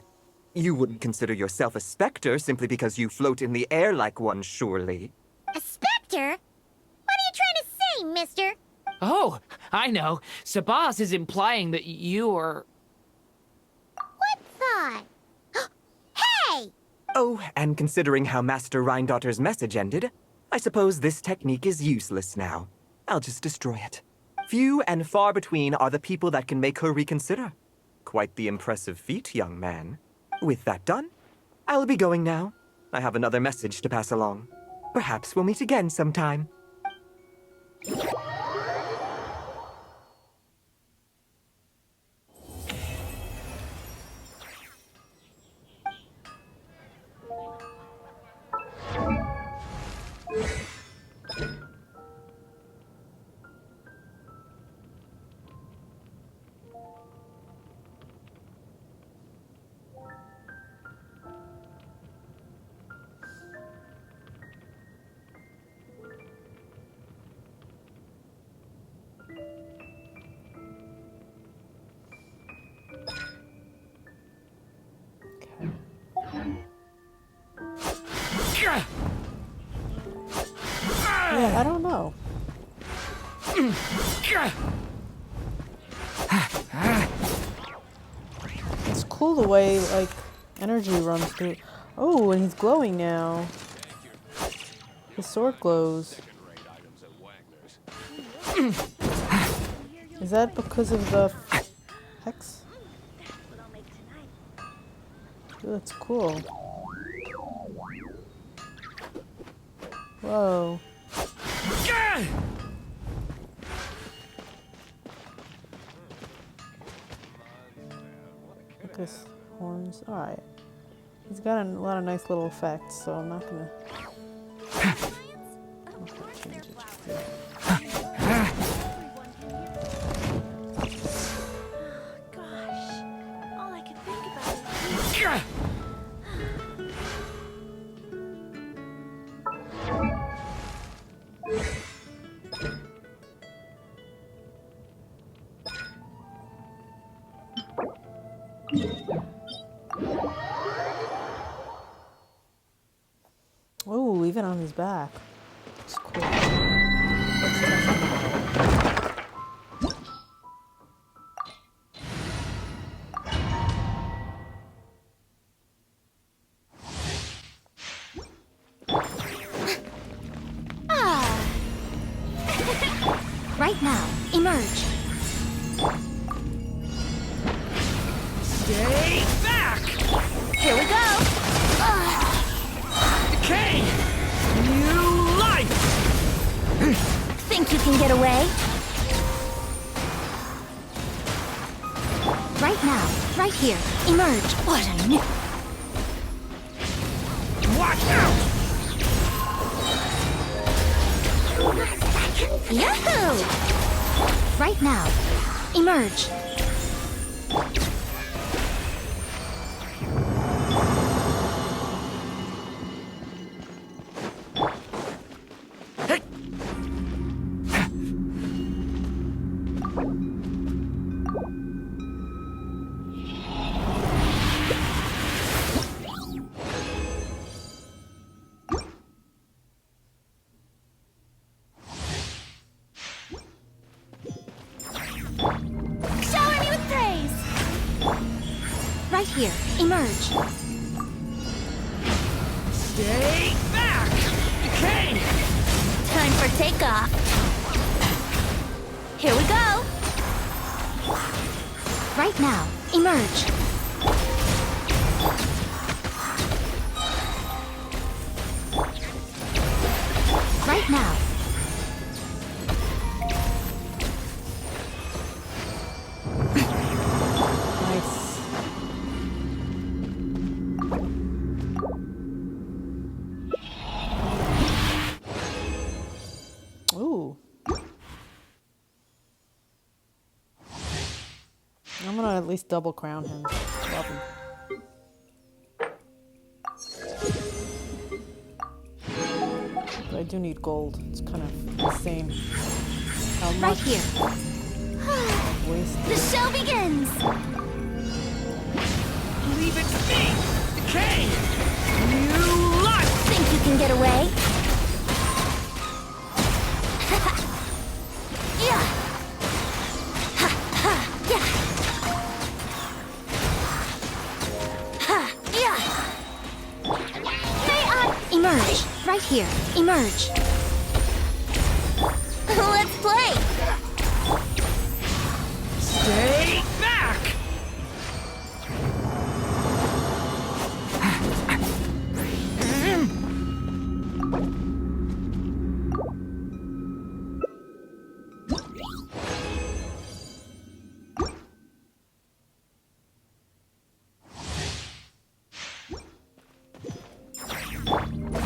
You wouldn't consider yourself a specter simply because you float in the air like one, surely. A specter? What are you trying to say, mister? Oh, I know. Sabaz is implying that you are... What thought? Hey! Oh, and considering how Master Rhine-daughter's message ended, I suppose this technique is useless now. I'll just destroy it. Few and far between are the people that can make her reconsider. Quite the impressive feat, young man. With that done, I'll be going now. I have another message to pass along. Perhaps we'll meet again sometime. Yeah, I don't know. It's cool the way, like, energy runs through. Oh, and he's glowing now. His sword glows. Is that because of the hex? Ooh, that's cool. Whoa. Look at his horns. Alright. He's got a lot of nice little effects, so I'm not gonna... change it. Gosh, all I can think about is... Oh, even on his back. It's cool. Let's test it out. Right now, emerge. Stay back! Here we go. Decay! New life! Think you can get away? Right now, right here, emerge. What I knew. Watch out! Yahoo! Right now, emerge. Shower me with praise. Right here, emerge. Stay back! Decay! Time for takeoff. Here we go. Right now, emerge. at least double crown him. Love him. But I do need gold. It's kind of insane. How much? Right here. Wasted. The show begins! Leave it to me! Decay! You lot! Think you can get away? Yeah! Ha, ha, yeah! Ha, yeah! Hey, emerge! Right here. Emerge. Let's play! Stay back!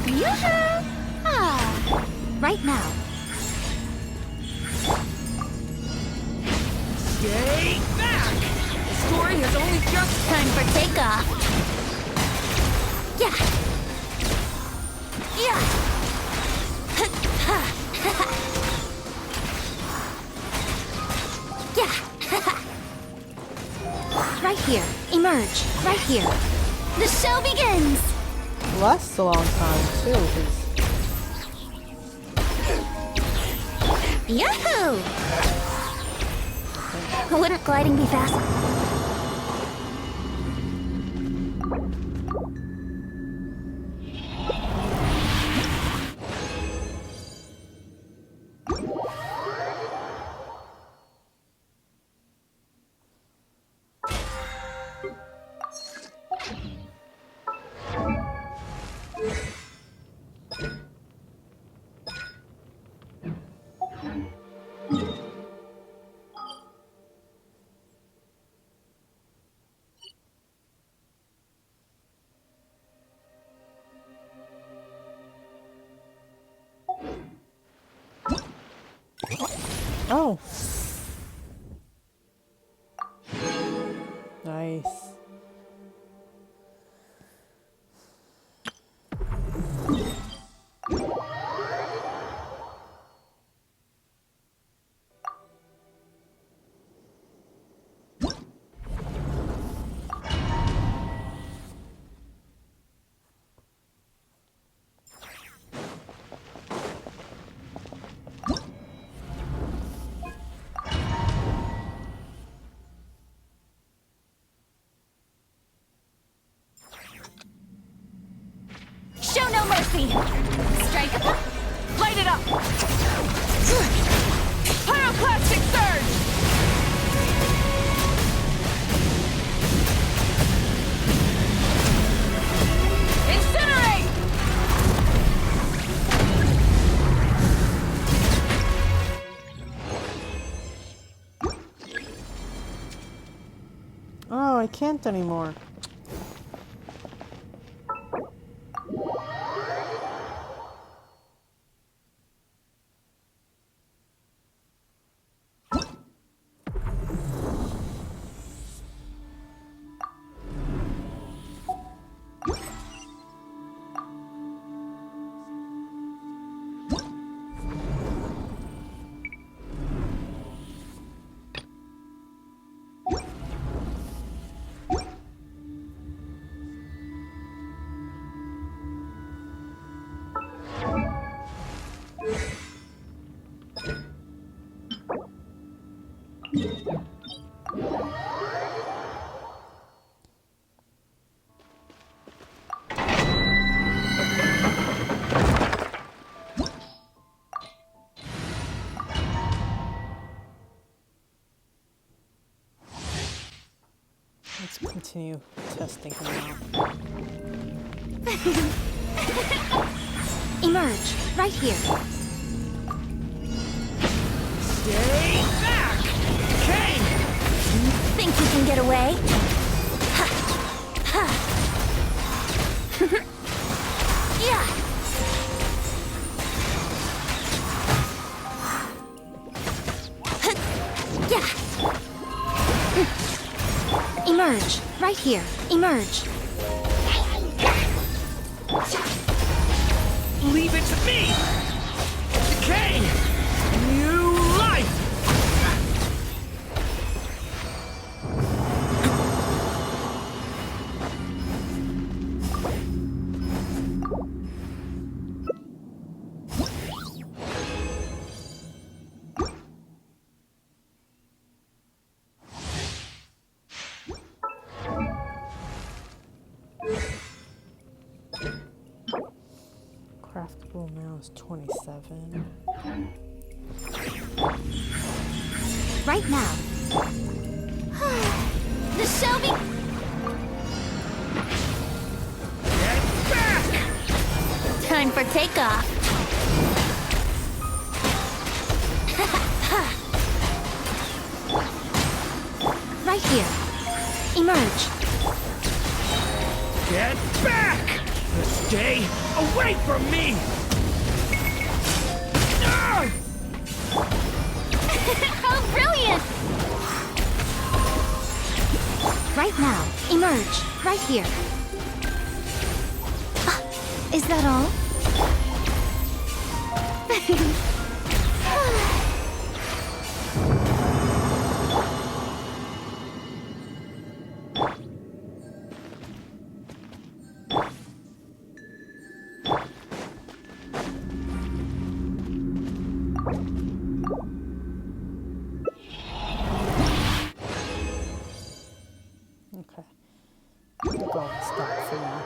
Yoo-hoo! Ah, right now. Stay back! The story has only just... Time for takeoff. Yeah. Yeah. Yeah. Right here. Emerge. Right here. The show begins. Lasts a long time too. 'Cause Yahoo! Wouldn't gliding be faster? Oh. Nice. Show no mercy. Strike up. Light it up! Pyroclastic surge! Incinerate! Oh, I can't anymore. Let's continue testing him out. Emerge. Right here. Stay back! Kane! Think you can get away? Ha. Ha. Yeah. Yeah. Emerge. Right here. Emerge. Leave it to me! Decay! New life! Craftable now is 27. Right now. The Shelby. Get back! Time for takeoff. Right here. Emerge. Get back! Stay away from me! Ah! How brilliant! Right now. Emerge. Right here. Is that all? Okay. Go and stop for now.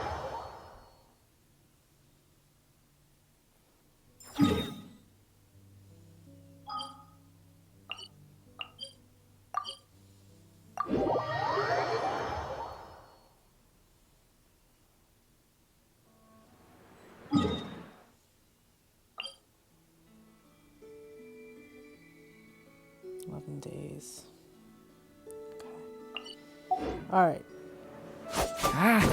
Days. Okay. All right. At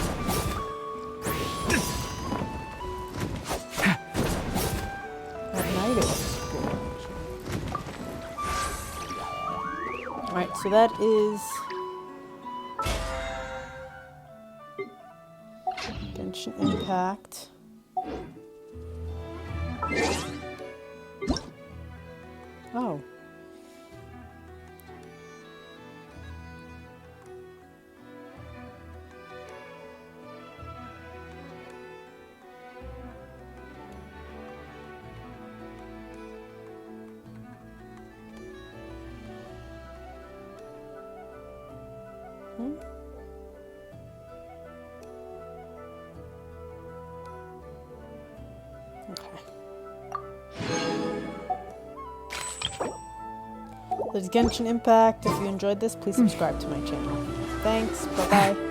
night it was good. All right, so that is Genshin Impact. Oh. There's Genshin Impact. If you enjoyed this, please subscribe to my channel. Thanks. Bye-bye.